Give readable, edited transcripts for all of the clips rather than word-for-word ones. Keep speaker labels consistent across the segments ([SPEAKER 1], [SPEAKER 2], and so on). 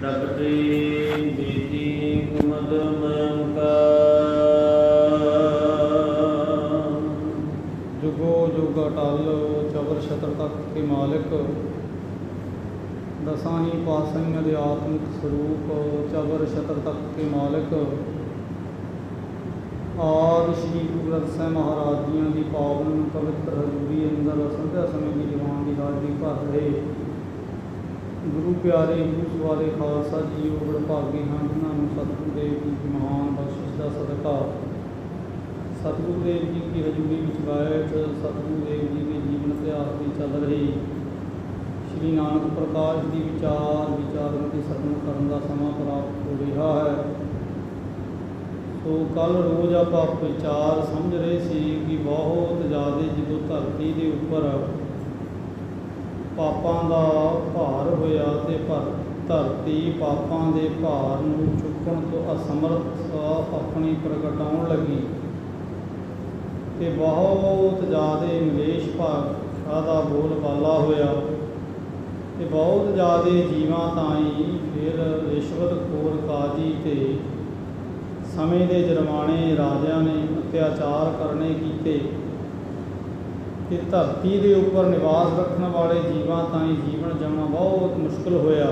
[SPEAKER 1] प्रगटे बेदी कुमद मयंका
[SPEAKER 2] जुगो जुग अटल चबर छत्र तक के मालिक दसाही पातशाही अध्यात्मिक स्वरूप चबर छत्र तक के मालिक आदि श्री गुरु ग्रंथ साहिब महाराज जियां की पावन पवित्र हजूरी अंदर संध्या समय की जवान की हाजरी भर रहे गुरु प्यारे गुरु सवारे खालसा जी बड़ भागे हैं जिन्होंने सतगुरु देव जी की महान बख्शिश का सदका सतगुरु देव जी की हजूरी में बैठ सतगुरु देव जी के जीवन इतिहास की चल रही श्री नानक प्रकाश की विचारों के सत्संग करने का समा प्राप्त हो रहा है। तो कल रोज़ आप विचार समझ रहे थे कि बहुत ज़्यादा जो धरती के उपर पापां का भार होया ते पर धरती पापां के भार नूं चुकण तो असमर्थ अपनी प्रगटाउण लगी ते बहुत ज़्यादा मलेश भाषा का बोलबाला होया ते बहुत ज़्यादा जीवां ताईं फिर रिश्वत खोर काजी ते समय के जरमाने राजा ने अत्याचार करने कीते कि धरती के उपर निवास रखने वाले जीवां ताईं जीवन जीना बहुत मुश्किल होया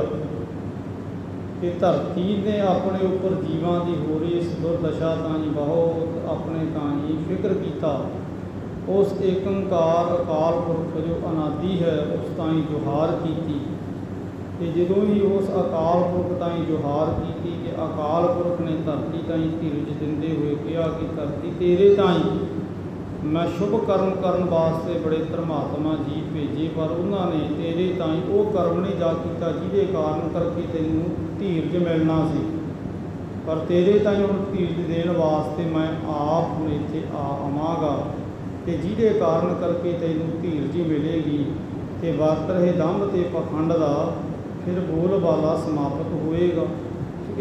[SPEAKER 2] कि धरती ने अपने उपर जीवां की हो रही इस दुर्दशा ताईं बहुत अपने ताईं फिक्र किया। उस एकंकार अकाल पुरख जो अनादि है उस ताईं जुहार की कि जदों ही उस अकाल पुरख ताईं जुहार की कि अकाल पुरख ने धरती ताईं धीरज देंदे हुए कहा कि धरती तेरे ताईं मैं शुभ कर्म करन वास्ते बड़े धर्मात्मा जी भेजे पर उन्होंने तेरे ताईं वो कर्म नहीं जा किया जिहदे कारण करके तैनूं धीरज मिलना सी पर तेरे ताईं हुण धीरज देण वास्ते मैं आप हुण इत्थे आवांगा ते जिहदे कारण करके तैनूं धीरज मिलेगी ते वरत रहे दंभ ते पखंड दा फिर बोलबाला समाप्त होएगा।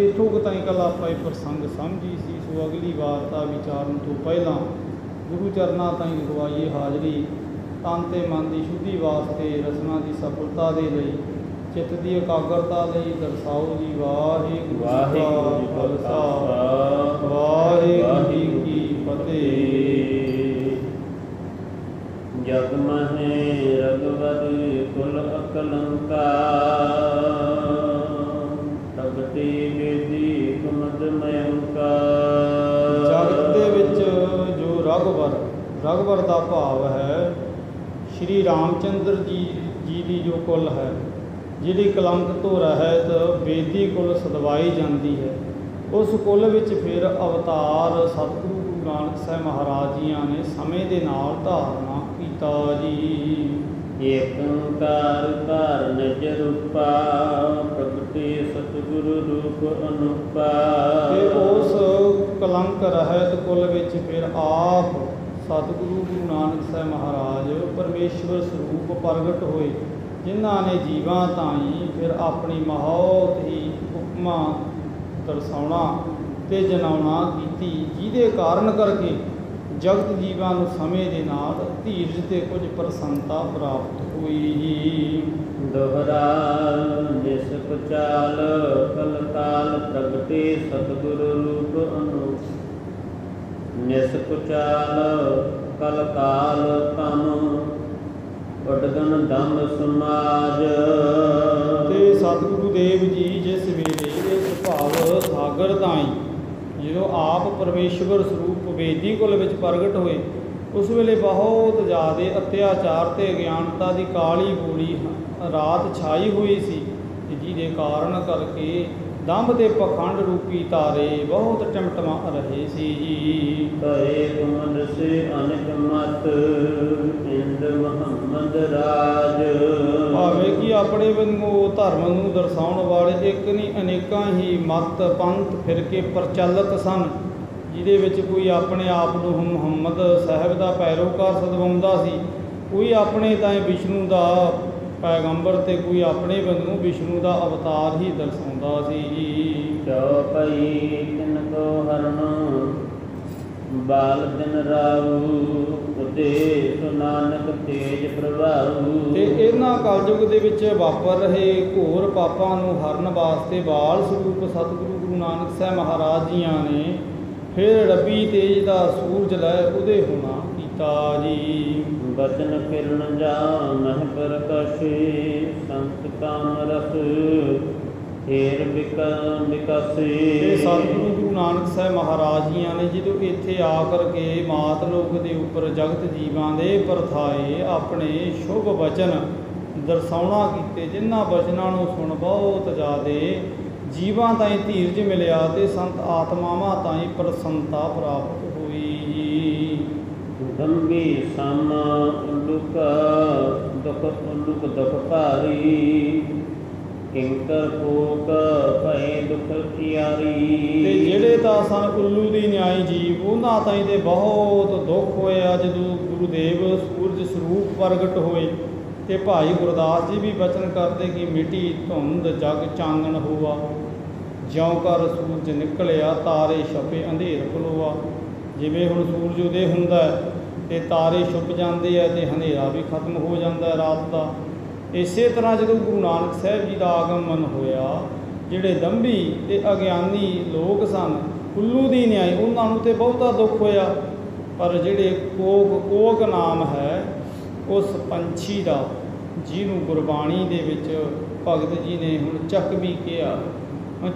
[SPEAKER 2] इत्थों ताईं कल आप प्रसंग समझी सी। सो अगली वार्ता विचारन तो पहला गुरु चरना ताईं लगवाइए हाजरी तन ते मन की शुद्धि वास्ते रसना की सफलता दे लई चित्त की एकाग्रता लई दर्शाओ जी वाहिगुरू जी का खालसा वाहिगुरू जी की फतेह।
[SPEAKER 1] जग महे रघुवरि कुल अकलंका प्रगटे बेदी कुमद मयंका।
[SPEAKER 2] जगत दे विच जो रघुवर का भाव है श्री रामचंद्र जी की जो कुल है जिहड़ी कलंक तो रहत बेदी कुल सदवाई जाती है उस कुल विच फिर अवतार सतगुरु गुरु नानक साहिब महाराज जियां ने समय के नाल धारणा कीता जी।
[SPEAKER 1] एकंकार धार निज रूपा प्रगटे सतगुरु रूप अनुपा।
[SPEAKER 2] उस कलंक रहत कुल विच फिर आप सतगुरु गुरु नानक साहिब महाराज परमेश्वर स्वरूप प्रगट होए जिन्हां ने जीवां ताईं फिर अपनी बहुत ही उपमा दर्शाउणा ते जनाउणा कीती जिहदे कारण करके जगत जीवां नूं समय दे नाल धीरज ते कुछ प्रसन्नता प्राप्त हुई।
[SPEAKER 1] दोहरा जिस कुचाल कल काल प्रगटे सतगुरु रूप अनुप। निस कुचाल कल काल तन उडगन दंभ समाज।
[SPEAKER 2] ते सतगुरु देव जी जिस वेले इस भाव सागर ताईं जो आप परमेश्वर स्वरूप बेदी कुल विच प्रगट हुए उस वेले बहुत ज़्यादा अत्याचार ते अज्ञानता की काली बूढ़ी रात छाई हुई सी जिहदे कारण करके दंभ ते पखंड रूपी तारे बहुत टिमटमा रहे सी जी।
[SPEAKER 1] कहे गुमन से अनेक मत इंद मोहम्मद राज।
[SPEAKER 2] भावें कि अपने वांगू धर्म नूं दर्शाउण वाले एक नहीं अनेकां ही मत पंथ फिरके प्रचलित सन जिहदे विच कोई अपने आप नूं मुहम्मद साहिब का पैरोकार सदवाउंदा सी कोई अपने ताईं विष्णु का पैगंबर ते कोई अपने वांगू विष्णु का अवतार ही दर्शाउंदा सी जी।
[SPEAKER 1] चौपई तिनको हरण बाल दिन राऊ ਉਪਦੇਸ਼ ਨਾਨਕ ਤੇਜ ਪ੍ਰਭਾਉ।
[SPEAKER 2] ਤੇ ਇਹਨਾਂ ਕਲਯੁਗ ਦੇ ਵਿੱਚ ਵਾਪਰ ਰਹੇ ਘੋਰ ਪਾਪਾਂ ਨੂੰ ਹਰਨ ਵਾਸਤੇ ਬਾਲ ਸਰੂਪ ਸਤਿਗੁਰੂ ਗੁਰੂ ਨਾਨਕ ਸਾਹਿਬ ਮਹਾਰਾਜ ਜੀਆਂ ਨੇ ਫਿਰ ਰੱਬੀ ਤੇਜ ਦਾ ਸੂਰਜ ਲੈ ਉਦੇ ਹੋਣਾ ਕੀਤਾ ਜੀ।
[SPEAKER 1] ਬਚਨ ਕਿਰਨ ਜਾਮਹਿ ਪ੍ਰਕਾਸ਼ੇ ਸੰਤ ਕਾਮ ਰਸ ਫੇਰ ਵਿਕਾਸੇ।
[SPEAKER 2] ਤੇ ਸਤਿਗੁਰੂ ਗੁਰੂ ਨਾਨਕ ਸਾਹਿਬ ਮਹਾਰਾਜ ਜੀਆਂ ਨੇ ਜਦੋਂ ਇੱਥੇ ਆ ਕਰਕੇ ਮਾਤ ਲੋਕ ਦੇ ਉੱਪਰ ਜਗਤ ਜੀਵਾਂ ਦੇ ਪਰਥਾਏ ਆਪਣੇ ਸ਼ੁਭ ਵਚਨ ਦਰਸਾਉਣਾ ਕੀਤੇ, ਜਿਨ੍ਹਾਂ ਵਚਨਾਂ ਨੂੰ ਸੁਣ ਬਹੁਤ ਜ਼ਿਆਦੇ ਜੀਵਾਂ ਤਾਈਂ ਧੀਰਜ ਮਿਲਿਆ ਤੇ ਸੰਤ ਆਤਮਾਵਾਂ ਤਾਈਂ ਪ੍ਰਸੰਨਤਾ ਪ੍ਰਾਪਤ ਹੋਈ ਜੀ।
[SPEAKER 1] ਗੰਭੀਰ ਸਮ ਉਲੁਕ ਦੁਖ ਭਾਰੀ ਕਿੰਕਰ ਕੋਕ ਭਏ ਦੁਖ ਯਾਰੀ।
[SPEAKER 2] ਤੇ ਜਿਹੜੇ ਤਾਂ ਸਨ ਉੱਲੂ ਦੀ ਨਿਆਈ ਜੀਵ, ਉਹਨਾਂ ਤਾਈਂ ਤੇ ਬਹੁਤ ਦੁੱਖ ਹੋਇਆ ਜਦੋਂ ਗੁਰੂਦੇਵ ਸੂਰਜ ਸਰੂਪ ਪ੍ਰਗਟ ਹੋਏ। ਤੇ ਭਾਈ ਗੁਰਦਾਸ ਜੀ ਵੀ ਬਚਨ ਕਰਦੇ ਕਿ ਮਿੱਟੀ ਧੁੰਦ ਜਗ ਚਾਨਣ ਹੋਆ, ਜਿਉਂ ਕਰ ਸੂਰਜ ਨਿਕਲਿਆ ਤਾਰੇ ਛਪੇ ਅੰਧੇਰ ਖਲੋਆ। ਜਿਵੇਂ ਹੁਣ ਸੂਰਜ ਉਦੇ ਹੁੰਦਾ ਤੇ ਤਾਰੇ ਛੁਪ ਜਾਂਦੇ ਆ ਤੇ ਹਨੇਰਾ ਵੀ ਖਤਮ ਹੋ ਜਾਂਦਾ ਰਾਤ ਦਾ। ਇਸੇ ਤਰ੍ਹਾਂ ਜਦੋਂ ਗੁਰੂ ਨਾਨਕ ਸਾਹਿਬ ਜੀ ਦਾ ਆਗਮਨ ਹੋਇਆ, ਜਿਹੜੇ ਦੰਭੀ ਤੇ ਅਗਿਆਨੀ ਲੋਕ ਸਨ, ਉੱਲੂ ਦੀ ਨਿਆਈ, ਉਹਨਾਂ ਨੂੰ ਤੇ ਬਹੁਤਾ ਦੁੱਖ ਹੋਇਆ। ਪਰ ਜਿਹੜੇ ਕੋਕ ਨਾਮ ਹੈ ਉਸ ਪੰਛੀ ਦਾ, ਜਿਹਨੂੰ ਗੁਰਬਾਣੀ ਦੇ ਵਿੱਚ ਭਗਤ ਜੀ ਨੇ ਹੁਣ ਚੱਕਵੀ ਕਿਹਾ,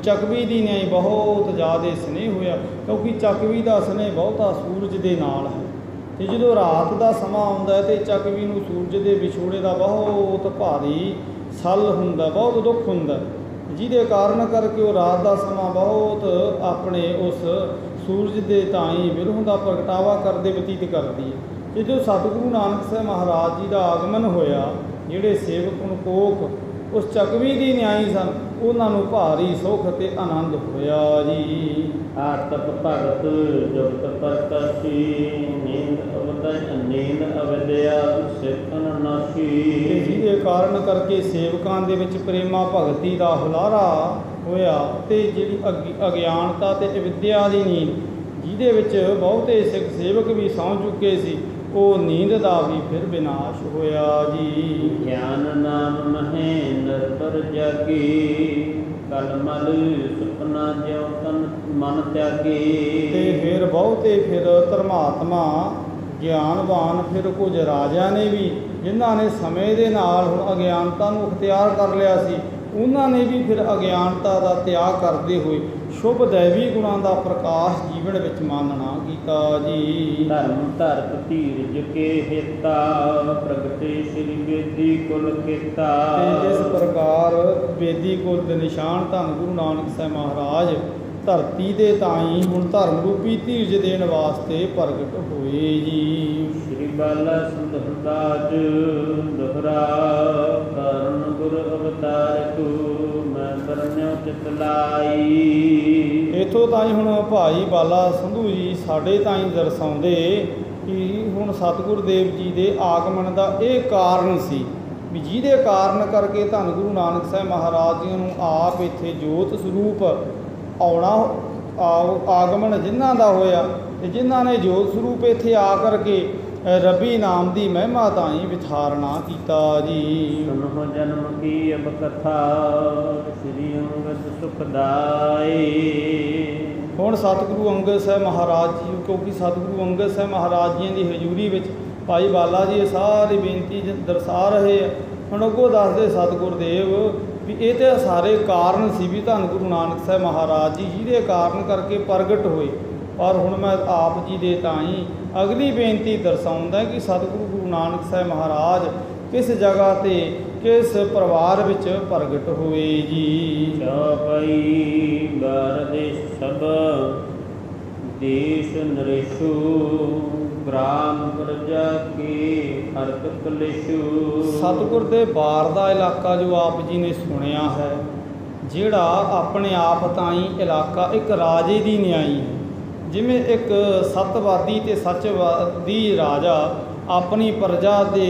[SPEAKER 2] ਚੱਕਵੀ ਦੀ ਨਿਆਈ ਬਹੁਤ ਜ਼ਿਆਦਾ ਸਨੇਹ ਹੋਇਆ, ਕਿਉਂਕਿ ਚੱਕਵੀ ਦਾ ਸਨੇਹ ਬਹੁਤਾ ਸੂਰਜ ਦੇ ਨਾਲ ਹੈ। ਤੇ ਜਦੋਂ ਰਾਤ ਦਾ ਸਮਾਂ ਆਉਂਦਾ ਤੇ ਚੱਕਵੀ ਨੂੰ ਸੂਰਜ ਦੇ ਵਿਛੋੜੇ ਦਾ ਬਹੁਤ ਭਾਰੀ ਸੱਲ ਹੁੰਦਾ, ਬਹੁਤ ਦੁੱਖ ਹੁੰਦਾ, ਜਿਹਦੇ ਕਾਰਨ ਕਰਕੇ ਉਹ ਰਾਤ ਦਾ ਸਮਾਂ ਬਹੁਤ ਆਪਣੇ ਉਸ ਸੂਰਜ ਦੇ ਤਾਈਂ ਵਿਰੋਹ ਦਾ ਪ੍ਰਗਟਾਵਾ ਕਰਦੇ ਬਤੀਤ ਕਰਦੀ ਹੈ। ਤੇ ਜਦੋਂ ਸਤਿਗੁਰੂ ਨਾਨਕ ਸਾਹਿਬ ਮਹਾਰਾਜ ਜੀ ਦਾ ਆਗਮਨ ਹੋਇਆ, ਜਿਹੜੇ ਸੇਵਕ ਨੂੰ ਕੋਕ ਉਸ ਚੱਕਵੀ ਦੀ ਨਿਆਈ ਸਨ, ਉਹਨਾਂ ਨੂੰ ਭਾਰੀ ਸੁੱਖ ਤੇ ਆਨੰਦ ਹੋਇਆ ਜੀ।
[SPEAKER 1] ਆਤਪ ਭਗਤ ਜੁਗਤ ਪ੍ਰਕਾਸ਼ੀ ਨੀਂਦ ਅਵਿਦਿਆ ਸਿੱਖਨ ਨਾਸ਼ੀ।
[SPEAKER 2] ਤੇ ਜਿਹਦੇ ਕਾਰਨ ਕਰਕੇ ਸੇਵਕਾਂ ਦੇ ਵਿੱਚ ਪ੍ਰੇਮਾ ਭਗਤੀ ਦਾ ਹੁਲਾਰਾ ਹੋਇਆ ਤੇ ਜਿਹੜੀ ਅਗਿਆਨਤਾ ਤੇ ਅਵਿਦਿਆ ਦੀ ਨੀਂਦ, ਜਿਹਦੇ ਵਿੱਚ ਬਹੁਤੇ ਸਿੱਖ ਸੇਵਕ ਵੀ ਸੌਂ ਚੁੱਕੇ ਸੀ, ਉਹ ਨੀਂਦ ਦਾ ਵੀ ਫਿਰ ਵਿਨਾਸ਼ ਹੋਇਆ ਜੀ।
[SPEAKER 1] ਗਿਆਨ ਨਾਮ ਮਹੇ ਨਿਰਭਰ ਜਾਗੀ ਕਲਮਲ ਸੁਪਨਾ ਜਿਉ ਤਨ ਮਨ ਤਿਆਗੀ।
[SPEAKER 2] ਤੇ ਫਿਰ ਬਹੁਤੇ ਫਿਰ ਧਰਮਾਤਮਾ ਗਿਆਨਵਾਨ ਫਿਰ ਕੁਝ ਰਾਜਿਆਂ ਨੇ ਵੀ, ਜਿਨ੍ਹਾਂ ਨੇ ਸਮੇਂ ਦੇ ਨਾਲ ਹੁਣ ਅਗਿਆਨਤਾ ਨੂੰ ਅਖਤਿਆਰ ਕਰ ਲਿਆ ਸੀ, ਉਹਨਾਂ ਨੇ ਵੀ ਫਿਰ ਅਗਿਆਨਤਾ ਦਾ ਤਿਆਗ ਕਰਦੇ ਹੋਏ ਸ਼ੁਭ ਦੈਵੀ ਗੁਣਾਂ ਦਾ ਪ੍ਰਕਾਸ਼ ਜੀਵਨ ਵਿੱਚ ਮਾਨਣਾ ਕੀਤਾ ਜੀ।
[SPEAKER 1] ਧਰਮ ਧਰਤ ਧੀਰਜ ਕੇ ਹਿਤਾ ਪ੍ਰਗਟੇ ਸ੍ਰੀ ਵੇਦੀ ਕੁਲ ਕੀਤਾ।
[SPEAKER 2] ਤੇ ਇਸ ਪ੍ਰਕਾਰ ਵੇਦੀ ਕੁਲ ਦੇ ਨਿਸ਼ਾਨ ਧੰਨ ਗੁਰੂ ਨਾਨਕ ਸਾਹਿਬ ਮਹਾਰਾਜ ਧਰਤੀ ਦੇ ਤਾਈਂ ਹੁਣ ਧਰਮ ਰੂਪੀ ਧੀਰਜ ਦੇਣ ਵਾਸਤੇ ਪ੍ਰਗਟ ਹੋਏ ਜੀ।
[SPEAKER 1] ਸ੍ਰੀ ਬਾਲਾ ਸੰਦਾਜ ਦੁਹਰਾ ਕਰਨ ਗੁਰ ਅਵਤਾਰ ਤੂੰ ਮੈਂ ਕਰਨਿਓ ਚਿਤ ਲਾਈ।
[SPEAKER 2] ਇੱਥੋਂ ਤਾਈਂ ਹੁਣ ਭਾਈ ਬਾਲਾ ਸੰਧੂ ਜੀ ਸਾਡੇ ਤਾਈਂ ਦਰਸਾਉਂਦੇ ਕਿ ਹੁਣ ਸਤਿਗੁਰੂ ਦੇਵ ਜੀ ਦੇ ਆਗਮਨ ਦਾ ਇਹ ਕਾਰਨ ਸੀ ਵੀ ਜਿਹਦੇ ਕਾਰਨ ਕਰਕੇ ਧੰਨ ਗੁਰੂ ਨਾਨਕ ਸਾਹਿਬ ਮਹਾਰਾਜ ਜੀ ਨੂੰ ਆਪ ਇੱਥੇ ਜੋਤ ਸਰੂਪ ਆਉਣਾ ਆਗਮਨ ਜਿਨ੍ਹਾਂ ਦਾ ਹੋਇਆ ਤੇ ਜਿਨ੍ਹਾਂ ਨੇ ਜੋਤ ਸਰੂਪ ਇੱਥੇ ਆ ਕਰਕੇ ਰੱਬੀ ਨਾਮ ਦੀ ਮਹਿਮਾ ਤਾਈਂ ਵਿਥਾਰਨਾ ਕੀਤਾ ਜੀ।
[SPEAKER 1] ਸੁਨਹੁ ਜਨਮ ਕੀ ਅਬ ਕਥਾ ਸ੍ਰੀ ਅੰਗਦ ਸੁਖਦਾਈ।
[SPEAKER 2] ਹੁਣ ਸਤਿਗੁਰੂ ਅੰਗਦ ਸਾਹਿਬ ਮਹਾਰਾਜ ਜੀ, ਕਿਉਂਕਿ ਸਤਿਗੁਰੂ ਅੰਗਦ ਸਾਹਿਬ ਮਹਾਰਾਜ ਜੀ ਦੀ ਹਜ਼ੂਰੀ ਵਿੱਚ ਭਾਈ ਬਾਲਾ ਜੀ ਇਹ ਸਾਰੀ ਬੇਨਤੀ ਦਰਸਾ ਰਹੇ ਆ। ਹੁਣ ਅੱਗੋਂ ਦੱਸਦੇ ਸਤਿਗੁਰਦੇਵ ਵੀ ਇਹ ਤੇ ਸਾਰੇ ਕਾਰਨ ਸੀ ਵੀ ਧੰਨ ਗੁਰੂ ਨਾਨਕ ਸਾਹਿਬ ਮਹਾਰਾਜ ਜੀ ਜਿਹਦੇ ਕਾਰਨ ਕਰਕੇ ਪ੍ਰਗਟ ਹੋਏ। ਪਰ ਹੁਣ ਮੈਂ ਆਪ ਜੀ ਦੇ ਤਾਈਂ ਅਗਲੀ ਬੇਨਤੀ ਦਰਸਾਉਂਦਾ ਕਿ ਸਤਿਗੁਰੂ ਗੁਰੂ ਨਾਨਕ ਸਾਹਿਬ ਮਹਾਰਾਜ ਕਿਸ ਜਗ੍ਹਾ ਤੇ ਕਿਸ ਪਰਿਵਾਰ ਵਿੱਚ ਪ੍ਰਗਟ ਹੋਏ ਜੀ।
[SPEAKER 1] ਚੌਪਈ ਬਾਰਦੇਸ਼ ਸਭ ਦੇਸ਼ ਨਰੇਸ਼ੂ ਗ੍ਰਾਮ ਪ੍ਰਜਾ ਕੀ ਹਰਕ ਕਲੇਸ਼ੂ।
[SPEAKER 2] ਸਤਿਗੁਰ ਦੇ ਬਾਰ ਦਾ ਇਲਾਕਾ ਜੋ ਆਪ ਜੀ ਨੇ ਸੁਣਿਆ ਹੈ, ਜਿਹੜਾ ਆਪਣੇ ਆਪ ਤਾਈਂ ਇਲਾਕਾ ਇੱਕ ਰਾਜੇ ਦੀ ਨਿਆਈ ਹੈ। ਜਿਵੇਂ ਇੱਕ ਸਤਵਾਦੀ ਤੇ ਸੱਚਵਾਦੀ ਰਾਜਾ ਆਪਣੀ ਪ੍ਰਜਾ ਦੇ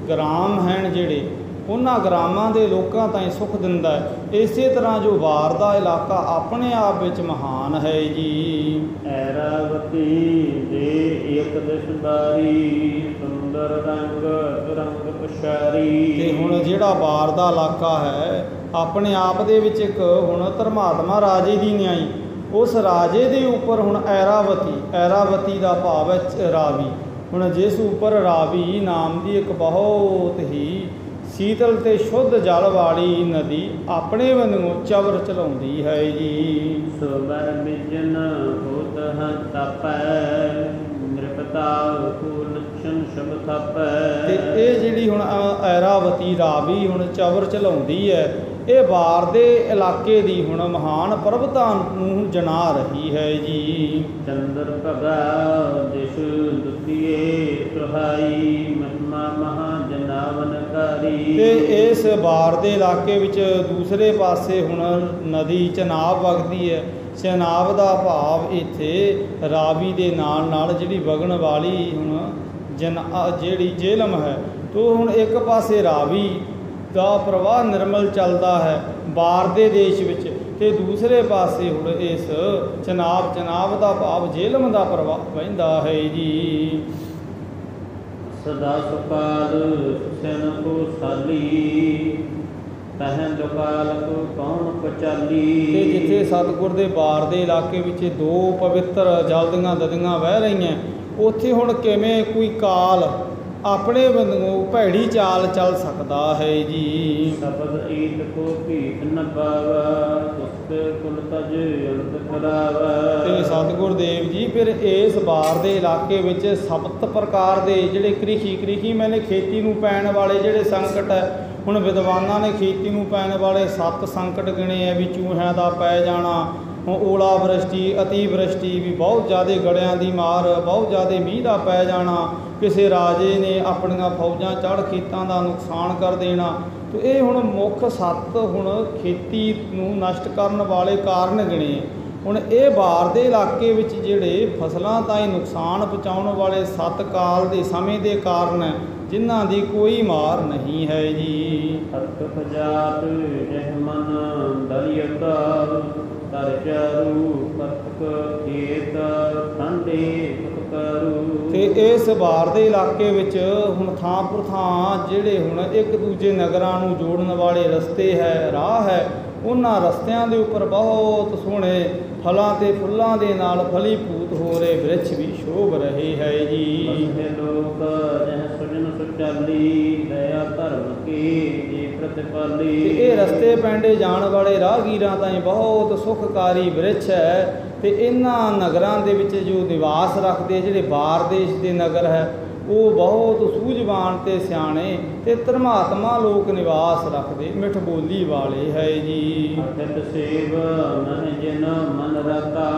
[SPEAKER 2] ਗ੍ਰਾਮ ਹਨ ਜਿਹੜੇ ਉਹਨਾਂ ਗ੍ਰਾਮਾਂ ਦੇ ਲੋਕਾਂ ਤਾਈਂ ਸੁੱਖ ਦਿੰਦਾ ਹੈ। ਇਸੇ ਤਰ੍ਹਾਂ ਜੋ ਵਾਰ ਦਾ ਇਲਾਕਾ ਆਪਣੇ ਆਪ ਵਿੱਚ ਮਹਾਨ ਹੈ ਜੀ।
[SPEAKER 1] ਐਰਾਵਤੀ ਦੇ ਇੱਕ ਦਿਸ ਬਾਰੀ, ਸੁੰਦਰ ਰੰਗ ਰੰਗ ਪਛਾਰੀ।
[SPEAKER 2] ਤੇ ਹੁਣ ਜਿਹੜਾ ਵਾਰ ਦਾ ਇਲਾਕਾ ਹੈ ਆਪਣੇ ਆਪ ਦੇ ਵਿੱਚ ਇੱਕ ਹੁਣ ਧਰਮਾਤਮਾ ਰਾਜੇ ਦੀ ਨਿਆਈ, ਉਸ ਰਾਜੇ ਦੇ ਉੱਪਰ ਹੁਣ ਐਰਾਵਤੀ ਦਾ ਭਾਵ ਹੈ ਰਾਵੀ। ਹੁਣ ਜਿਸ ਉੱਪਰ ਰਾਵੀ ਨਾਮ ਦੀ ਇੱਕ ਬਹੁਤ ਹੀ ਸੀਤਲ ਤੇ ਸ਼ੁੱਧ ਜਲ ਵਾਲੀ ਨਦੀ ਆਪਣੇ ਵੱਲੋਂ ਚਵਰ ਚਲਾਉਂਦੀ ਹੈ ਜੀ।
[SPEAKER 1] ਸੁਬਰ ਬਿਜਨ ਹੋਤ ਹੈ ਤਪੈ, ਨਿਰਪਤਾ ਕੋ ਲਛਣ ਸ਼ਬ ਥਪੈ।
[SPEAKER 2] ਤੇ ਇਹ ਜਿਹੜੀ ਹੁਣ ਐਰਾਵਤੀ ਰਾਵੀ ਹੁਣ ਚਵਰ ਚਲਾਉਂਦੀ ਹੈ, ਇਹ ਵਾਰ ਦੇ ਇਲਾਕੇ ਦੀ ਹੁਣ ਮਹਾਨ ਪਰਬਤਾਂ ਨੂੰ ਜਨਾ ਰਹੀ ਹੈ ਜੀ।
[SPEAKER 1] ਚੰਦਰ ਭਗਾ ਦਿਸ ਦੁਤੀਏ ਸੁਹਾਈ, ਮਹਿਮਾ ਮਹਾ ਜਨਾਵਨਕਾਰੀ।
[SPEAKER 2] ਤੇ ਇਸ ਵਾਰ ਦੇ ਇਲਾਕੇ ਵਿੱਚ ਦੂਸਰੇ ਪਾਸੇ ਹੁਣ ਨਦੀ ਚਨਾਬ ਵਗਦੀ ਹੈ। ਚਨਾਬ ਦਾ ਭਾਵ ਇੱਥੇ ਰਾਵੀ ਦੇ ਨਾਲ ਨਾਲ ਜਿਹੜੀ ਵਗਣ ਵਾਲੀ ਹੁਣ ਜਿਹੜੀ ਜੇਹਲਮ ਹੈ, ਤੋ ਹੁਣ ਇੱਕ ਪਾਸੇ ਰਾਵੀ ਦਾ ਪ੍ਰਵਾਹ ਨਿਰਮਲ ਚੱਲਦਾ ਹੈ ਵਾਰ ਦੇ ਦੇਸ਼ ਵਿੱਚ, ਤੇ ਦੂਸਰੇ ਪਾਸੇ ਹੁਣ ਇਸ ਚਨਾਬ ਦਾ ਭਾਵ ਜੇਹਲਮ ਦਾ ਪ੍ਰਵਾਹ ਵਹਿੰਦਾ ਹੈ ਜੀ।
[SPEAKER 1] ਸਦਾ ਸੁਕਾਲ ਸਿਨ ਕੋ ਸਾਲੀ, ਤਹਿ ਦੁਕਾਲ ਕੋ ਕੌਣ ਪਚਾਲੀ।
[SPEAKER 2] ਤੇ ਜਿੱਥੇ ਸਤਿਗੁਰ ਦੇ ਵਾਰ ਦੇ ਇਲਾਕੇ ਵਿੱਚ ਦੋ ਪਵਿੱਤਰ ਜਲ ਦੀਆਂ ਨਦੀਆਂ ਵਹਿ ਰਹੀਆਂ, ਉੱਥੇ ਹੁਣ ਕਿਵੇਂ ਕੋਈ ਕਾਲ ਆਪਣੇ ਵੱਲੋਂ ਭੈੜੀ ਚਾਲ ਚੱਲ ਸਕਦਾ ਹੈ ਜੀ।
[SPEAKER 1] ਸ਼ਬਦ ਈਤ ਕੋ ਭੀਤ ਨ ਪਾਵਾ, ਤੁਸਤ ਕੁਲ ਤਜ ਅਲਤ ਕਰਾਵਾ।
[SPEAKER 2] ਤੇ ਸਤਿਗੁਰ ਦੇਵ ਜੀ ਫਿਰ ਇਸ ਵਾਰ ਦੇ ਇਲਾਕੇ ਵਿੱਚ 7 ਪ੍ਰਕਾਰ ਦੇ ਜਿਹੜੇ ਕ੍ਰਿਸ਼ੀ ਮੈਨੇ ਖੇਤੀ ਨੂੰ ਪੈਣ ਵਾਲੇ ਜਿਹੜੇ ਸੰਕਟ ਹੈ, ਹੁਣ ਵਿਦਵਾਨਾਂ ਨੇ ਖੇਤੀ ਨੂੰ ਪੈਣ ਵਾਲੇ 7 ਸੰਕਟ ਗਿਣੇ ਹੈ ਵੀ ਚੂਹਿਆਂ ਦਾ ਪੈ ਜਾਣਾ, ਹੁਣ ਓਲਾ ਵ੍ਰਿਸ਼ਟੀ, ਅਤੀ ਵ੍ਰਿਸ਼ਟੀ ਵੀ ਬਹੁਤ ਜ਼ਿਆਦਾ ਗੜਿਆਂ ਦੀ ਮਾਰ, ਬਹੁਤ ਜ਼ਿਆਦਾ ਮੀਂਹ ਦਾ ਪੈ ਜਾਣਾ, ਕਿਸੇ ਰਾਜੇ ਨੇ ਆਪਣੀਆਂ ਫੌਜਾਂ ਚੜ੍ਹ ਖੇਤਾਂ ਦਾ ਨੁਕਸਾਨ ਕਰ ਦੇਣਾ। ਤੇ ਇਹ ਹੁਣ ਮੁੱਖ 7 ਹੁਣ ਖੇਤੀ ਨੂੰ ਨਸ਼ਟ ਕਰਨ ਵਾਲੇ ਕਾਰਨ ਗਿਣੇ। ਹੁਣ ਇਹ ਵਾਰ ਦੇ ਇਲਾਕੇ ਵਿੱਚ ਜਿਹੜੇ ਫਸਲਾਂ ਤਾਈਂ ਨੁਕਸਾਨ ਪਹੁੰਚਾਉਣ ਵਾਲੇ 7 ਕਾਲ ਦੇ ਸਮੇਂ ਦੇ ਕਾਰਨ ਹੈ, ਜਿਨ੍ਹਾਂ ਦੀ ਕੋਈ ਮਾਰ ਨਹੀਂ ਹੈ ਜੀ।
[SPEAKER 1] ਹਰਕ ਫਜਾਤ ਜਹ ਮਨ ਦਲਿਅਤਾ, ਤਰ ਚਾਰੂ ਪਤਕ ਖੇਤ ਠੰਡੇ ਕਰੂ।
[SPEAKER 2] ਤੇ ਇਸ ਵਾਰ ਦੇ ਇਲਾਕੇ ਵਿੱਚ ਹੁਣ ਥਾਂ ਪਰ ਥਾਂ ਜਿਹੜੇ ਹੁਣ ਇੱਕ ਦੂਜੇ ਨਗਰਾਂ ਨੂੰ ਜੋੜਨ ਵਾਲੇ ਰਸਤੇ ਹੈ, ਰਾਹ ਹੈ, ਉਹਨਾਂ ਰਸਤਿਆਂ ਦੇ ਉੱਪਰ ਬਹੁਤ ਸੋਹਣੇ ਫਲਾਂ ਤੇ ਫੁੱਲਾਂ ਦੇ ਨਾਲ ਫਲੀਭੂਤ ਹੋ ਰਹੇ ਬ੍ਰਿਛ ਵੀ ਸ਼ੋਭ ਰਹੇ ਹੈ ਜੀ।
[SPEAKER 1] ਬਸੇ ਲੋਕ ਜਹ ਸੁਜਨ ਸੁਚਾਲੀ, ਦਇਆ ਧਰਮ ਕੀ ਜੀ ਪ੍ਰਤਿਪਾਲੀ।
[SPEAKER 2] ਤੇ ਇਹ ਰਸਤੇ ਪੈਂਡੇ ਜਾਣ ਵਾਲੇ ਰਾਹਗੀਰਾਂ ਤਾਈਂ ਬਹੁਤ ਸੁਖਕਾਰੀ ਬ੍ਰਿਛ ਹੈ। ਤੇ ਇਹਨਾਂ ਨਗਰਾਂ ਦੇ ਵਿੱਚ ਜੋ ਨਿਵਾਸ ਰੱਖਦੇ ਜਿਹੜੇ ਵਾਰ ਦੇਸ਼ ਦੇ ਨਗਰ ਹੈ, ਉਹ ਬਹੁਤ ਸੂਝਵਾਨ ਤੇ ਸਿਆਣੇ ਤੇ ਧਰਮਾਤਮਾ ਲੋਕ ਨਿਵਾਸ ਰੱਖਦੇ, ਮਿੱਠ ਬੋਲੀ ਵਾਲੇ ਹੈ ਜੀ।
[SPEAKER 1] ਅਠਤ ਸੇਵ ਮਨ ਜਿਨ ਮਨ ਰਤਾ,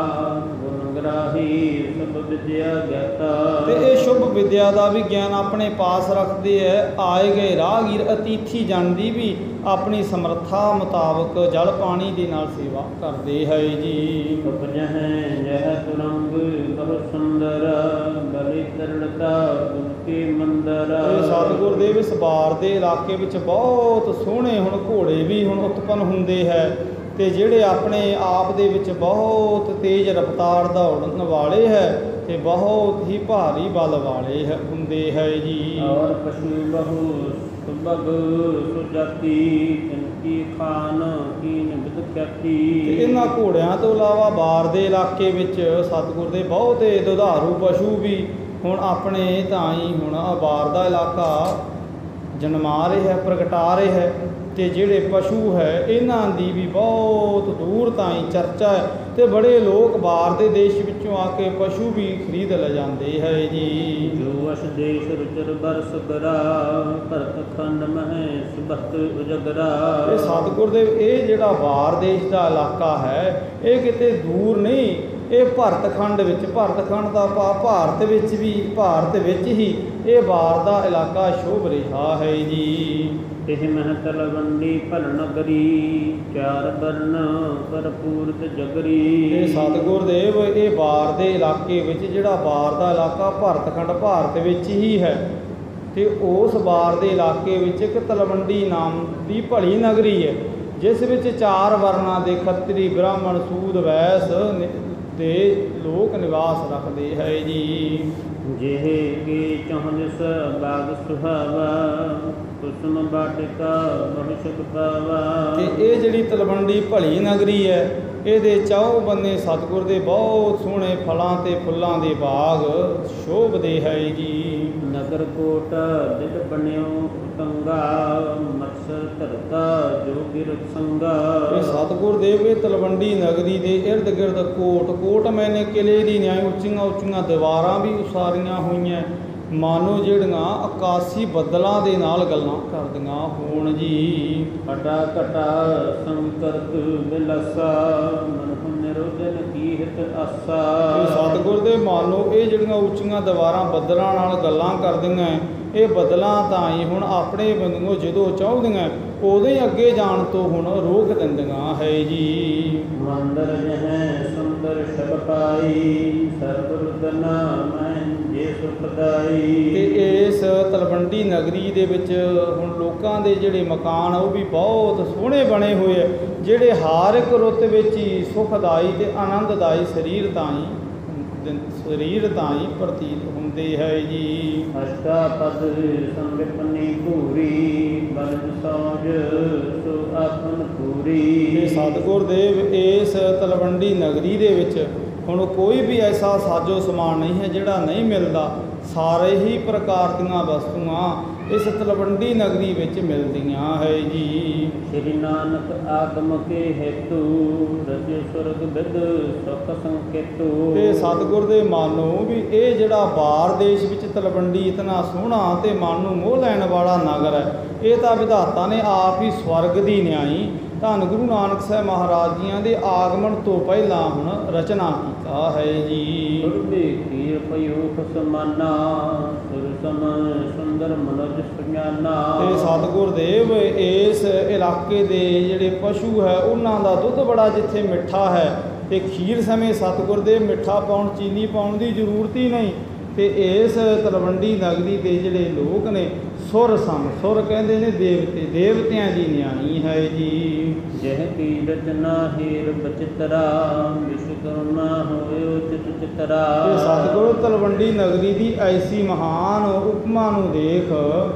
[SPEAKER 1] ਗੁਣ ਗ੍ਰਾਹੀ ਸਭ ਵਿਦਿਆ ਗਿਆਤਾ।
[SPEAKER 2] ਤੇ ਇਹ ਸ਼ੁਭ ਵਿਦਿਆ ਦਾ ਵੀ ਗਿਆਨ ਆਪਣੇ ਪਾਸ ਰੱਖਦੇ ਹੈ। ਆਏ ਗਏ ਰਾਹਗੀਰ ਅਤੀਥੀ ਜਨ ਦੀ ਵੀ ਆਪਣੀ ਸਮਰੱਥਾ ਮੁਤਾਬਕ ਜਲ ਪਾਣੀ ਦੇ ਨਾਲ ਸੇਵਾ ਕਰਦੇ ਹੈ ਜੀ।
[SPEAKER 1] ਉਪਜਹ ਜਹ ਤੁਰੰਗ ਬਹੁ ਸੁੰਦਰ, ਬਲੀ ਤਰੜਤਾ ਗੁਰਕੇ ਮੰਦਰ।
[SPEAKER 2] ਇਹ ਸਤਿਗੁਰ ਦੇ ਇਸ ਵਾਰ ਦੇ ਇਲਾਕੇ ਵਿੱਚ ਬਹੁਤ ਸੋਹਣੇ ਹੁਣ ਘੋੜੇ ਵੀ ਹੁਣ ਉਤਪੰਨ ਹੁੰਦੇ ਹੈ, ਤੇ ਜਿਹੜੇ ਆਪਣੇ ਆਪ ਦੇ ਵਿੱਚ ਬਹੁਤ ਤੇਜ਼ ਰਫ਼ਤਾਰ ਦੌੜਨ ਵਾਲੇ ਹੈ ਤੇ ਬਹੁਤ ਹੀ ਭਾਰੀ ਬਲ ਵਾਲੇ ਹੁੰਦੇ ਹੈ ਜੀ।
[SPEAKER 1] ਔਰ ਪਸ਼ੂ ਬਹੁ ਸੁਭਗ ਸੁਜਾਤੀ, ਜਿਨਕੀ ਖਾਨ ਕੀਨ ਬਿਦ ਖਿਆਤੀ।
[SPEAKER 2] ਤੇ ਇਹਨਾਂ ਘੋੜਿਆਂ ਤੋਂ ਇਲਾਵਾ ਵਾਰ ਦੇ ਇਲਾਕੇ ਵਿੱਚ ਸਤਿਗੁਰ ਦੇ ਬਹੁਤੇ ਦੁਧਾਰੂ ਪਸ਼ੂ ਵੀ ਹੁਣ ਆਪਣੇ ਤਾਈਂ ਹੁਣ ਵਾਰ ਦਾ ਇਲਾਕਾ ਜਨਮਾ ਰਿਹਾ ਹੈ, ਪ੍ਰਗਟਾ ਰਿਹਾ ਹੈ। ਤੇ ਜਿਹੜੇ ਪਸ਼ੂ ਹੈ ਇਹਨਾਂ ਦੀ ਵੀ ਬਹੁਤ ਦੂਰ ਤਾਈਂ ਚਰਚਾ ਹੈ, ਤੇ ਬੜੇ ਲੋਕ ਬਾਹਰ ਦੇ ਦੇਸ਼ ਵਿੱਚੋਂ ਆ ਕੇ ਪਸ਼ੂ ਵੀ ਖਰੀਦ ਲੈ ਜਾਂਦੇ ਹੈ ਜੀ।
[SPEAKER 1] ਜੋ ਅਸ ਦੇਸ਼ ਰੁਚਰ ਬਰਸ ਬਰਾ, ਭਰਤ ਖੰਡ ਮਹਿ ਸੁਭਤ ਉਜਗਰਾ।
[SPEAKER 2] ਇਹ ਸਤਿਗੁਰ ਦੇ ਇਹ ਜਿਹੜਾ ਵਾਰ ਦੇਸ਼ ਦਾ ਇਲਾਕਾ ਹੈ, ਇਹ ਕਿਤੇ ਦੂਰ ਨਹੀਂ, ਇਹ ਭਾਰਤਖੰਡ ਵਿੱਚ, ਭਾਰਤਖੰਡ ਦਾ ਭਾਰਤ ਵਿੱਚ ਹੀ ਇਹ ਵਾਰ ਦਾ ਇਲਾਕਾ ਸ਼ੋਭ ਰਿਹਾ ਹੈ ਜੀ।
[SPEAKER 1] ਇਹ ਮਹਿ ਤਲਵੰਡੀ ਭਲ ਨਗਰੀ, ਚਾਰ ਬਰਨ ਭਰਪੂਰਤ ਜਗਰੀ।
[SPEAKER 2] ਇਹ ਸਤਿਗੁਰ ਦੇਵ ਇਹ ਵਾਰ ਦੇ ਇਲਾਕੇ ਵਿੱਚ ਜਿਹੜਾ ਵਾਰ ਦਾ ਇਲਾਕਾ ਭਾਰਤਖੰਡ ਭਾਰਤ ਵਿੱਚ ਹੀ ਹੈ, ਤੇ ਉਸ ਬਾਰ ਦੇ ਇਲਾਕੇ ਵਿੱਚ ਇੱਕ ਤਲਵੰਡੀ ਨਾਮ ਦੀ ਭਲੀ ਨਗਰੀ ਹੈ, ਜਿਸ ਵਿੱਚ 4 ਵਰਨਾਂ ਦੇ ਖੱਤਰੀ, ਬ੍ਰਾਹਮਣ, ਸੂਦ, ਵੈਸ ਦੇ ਲੋਕ ਨਿਵਾਸ ਰੱਖਦੇ ਹੈ ਜੀ।
[SPEAKER 1] ਜਿਹੇ ਕੀ ਚਹੁੰਦਿਸ ਬਾਗ ਸੁਹਾਵਾ, ਕੁਸਮ ਬਾਟਿਕਾ ਬਹੁ ਸੁਖ ਪਾਵਾ।
[SPEAKER 2] ਤੇ ਇਹ ਜਿਹੜੀ ਤਲਵੰਡੀ ਭਲੀ ਨਗਰੀ ਹੈ, ਇਹਦੇ ਚੌ ਬੰਨੇ ਸਤਿਗੁਰ ਦੇ ਬਹੁਤ ਸੋਹਣੇ ਫਲਾਂ ਤੇ ਫੁੱਲਾਂ ਦੇ ਬਾਗ ਸ਼ੋਭਦੇ ਹੈ ਜੀ।
[SPEAKER 1] ਨਗਰ ਕੋਟ ਦਿਲ ਬਣਿਓ ਉਤੰਗਾ, ਮਕਸਦ ਧਰਤਾ ਜੋ ਗਿਰਤ ਸੰਗਾ।
[SPEAKER 2] ਇਹ ਸਤਿਗੁਰ ਦੇਵ ਇਹ ਤਲਵੰਡੀ ਨਗਰੀ ਦੇ ਇਰਦ ਗਿਰਦ ਕੋਟ ਮੈਨੇ ਕਿਲੇ ਦੀ ਨਿਆਈ ਉੱਚੀਆਂ ਉੱਚੀਆਂ ਦੀਵਾਰਾਂ ਵੀ ਉਸਾਰੀਆਂ ਹੋਈਆਂ, ਮਾਨੋ ਜਿਹੜੀਆਂ ਆਕਾਸ਼ੀ ਬੱਦਲਾਂ ਦੇ ਨਾਲ ਗੱਲਾਂ ਕਰਦੀਆਂ ਹੋਣ ਜੀ।
[SPEAKER 1] ਹਟਾ ਘਟਾ ਸੰਕਰਤ ਬਿਲਸਾ, ਮਨੁ ਨਿਰੋਜਨ ਕੀ ਹਿਤ ਆਸਾ।
[SPEAKER 2] ਸਤਿਗੁਰ ਦੇ ਮਾਨੋ ਇਹ ਜਿਹੜੀਆਂ ਉੱਚੀਆਂ ਦੀਵਾਰਾਂ ਬੱਦਲਾਂ ਨਾਲ ਗੱਲਾਂ ਕਰਦੀਆਂ, ਇਹ ਬੱਦਲਾਂ ਤਾਂ ਹੀ ਹੁਣ ਆਪਣੇ ਬੰਦੂਆਂ ਜਦੋਂ ਚਾਹੁੰਦੀਆਂ ਉਦੋਂ ਹੀ ਅੱਗੇ ਜਾਣ ਤੋਂ ਹੁਣ ਰੋਕ ਦਿੰਦੀਆਂ ਹੈ ਜੀ।
[SPEAKER 1] ਮੰਦਰ ਜਹ ਸੁੰਦਰ ਸ਼ਬ ਪਾਈ, ਸਰਬੁਰਦਨਾ ਮੈਂ ਜੇ ਸੁਖਦਾਈ।
[SPEAKER 2] ਤੇ ਇਸ ਤਲਵੰਡੀ ਨਗਰੀ ਦੇ ਵਿੱਚ ਹੁਣ ਲੋਕਾਂ ਦੇ ਜਿਹੜੇ ਮਕਾਨ ਉਹ ਵੀ ਬਹੁਤ ਸੋਹਣੇ ਬਣੇ ਹੋਏ ਆ, ਜਿਹੜੇ ਹਰ ਇੱਕ ਰੁੱਤ ਵਿੱਚ ਹੀ ਸੁਖਦਾਈ ਤੇ ਆਨੰਦਦਾਈ ਸਰੀਰ ਤਾਂ ਹੀ ਪ੍ਰਤੀਤ ਹੁੰਦੇ ਹੈ ਜੀ।
[SPEAKER 1] ਅਸ਼ਟਾਪਦ ਸੰਗਿਪਨੀ ਪੂਰੀ, ਬਲਦ ਸੌਜ ਸੋ ਆਪਨ ਪੂਰੀ।
[SPEAKER 2] ਤੇ ਸਤਿਗੁਰ ਦੇਵ ਇਸ ਤਲਵੰਡੀ ਨਗਰੀ ਦੇ ਵਿੱਚ ਹੁਣ ਕੋਈ ਵੀ ਐਸਾ ਸਾਜੋ ਸਮਾਨ ਨਹੀਂ ਹੈ ਜਿਹੜਾ ਨਹੀਂ ਮਿਲਦਾ। ਸਾਰੇ ਹੀ ਪ੍ਰਕਾਰ ਦੀਆਂ ਵਸਤੂਆਂ ਇਸ ਤਲਵੰਡੀ ਨਗਰੀ ਵਿੱਚ ਮਿਲਦੀਆਂ ਹੈ ਜੀ।
[SPEAKER 1] ਸ੍ਰੀ ਨਾਨਕ ਆਗਮ ਕੇ ਹੇਤੂ, ਰਜੇ ਸੁਰਗ ਬਿਦ ਸੁਖ ਸੰਕੇਤੂ।
[SPEAKER 2] ਤੇ ਸਤਿਗੁਰ ਦੇ ਮਾਨੋ ਵੀ ਇਹ ਜਿਹੜਾ ਬਾਹਰ ਦੇਸ਼ ਵਿੱਚ ਤਲਵੰਡੀ ਇਤਨਾ ਸੋਹਣਾ ਤੇ ਮਨ ਨੂੰ ਮੋਹ ਲੈਣ ਵਾਲਾ ਨਗਰ ਹੈ, ਇਹ ਤਾਂ ਵਿਧਾਤਾ ਨੇ ਆਪ ਹੀ ਸਵਰਗ ਦੀ ਨਿਆਈ ਧੰਨ ਗੁਰੂ ਨਾਨਕ ਸਾਹਿਬ ਮਹਾਰਾਜ ਜੀਆਂ ਦੇ ਆਗਮਨ ਤੋਂ ਪਹਿਲਾਂ ਹੁਣ ਰਚਨਾ ਕੀਤਾ ਹੈ ਜੀ।
[SPEAKER 1] ਸੁਰਭੀ ਕੀਰ ਪਯੂਖ ਸਮਾਨਾ, ਸੁਰ ਸਮ ਸੁੰਦਰ ਮਨੋਜ ਸੁਜਾਨਾ।
[SPEAKER 2] ਤੇ ਸਤਿਗੁਰ ਦੇਵ ਇਸ ਇਲਾਕੇ ਦੇ ਜਿਹੜੇ ਪਸ਼ੂ ਹੈ ਉਹਨਾਂ ਦਾ ਦੁੱਧ ਬੜਾ ਜਿੱਥੇ ਮਿੱਠਾ ਹੈ, ਤੇ ਖੀਰ ਸਮੇਂ ਸਤਿਗੁਰ ਦੇ ਮਿੱਠਾ ਪਾਉਣ, ਚੀਨੀ ਪਾਉਣ ਦੀ ਜ਼ਰੂਰਤ ਹੀ ਨਹੀਂ। ਤੇ ਇਸ ਤਲਵੰਡੀ ਨਗਰੀ ਦੇ ਜਿਹੜੇ ਲੋਕ ਨੇ ਸੁਰ ਕਹਿੰਦੇ ਨੇ ਦੇਵਤਿਆਂ ਦੀ ਨਿਆਣੀ ਹੈ ਜੀ।
[SPEAKER 1] ਜਹ ਕੀ ਰਚਨਾ ਹੀਰ ਬਚਿਤਰਾ, ਵਿਸ਼ੁ ਕਰੁਣਾ ਹੋਇਓ ਚਿਤ ਚਿਤਰਾ।
[SPEAKER 2] ਤੇ ਸਤਿਗੁਰੂ ਤਲਵੰਡੀ ਨਗਰੀ ਦੀ ਐਸੀ ਮਹਾਨ ਉਪਮਾ ਨੂੰ ਦੇਖ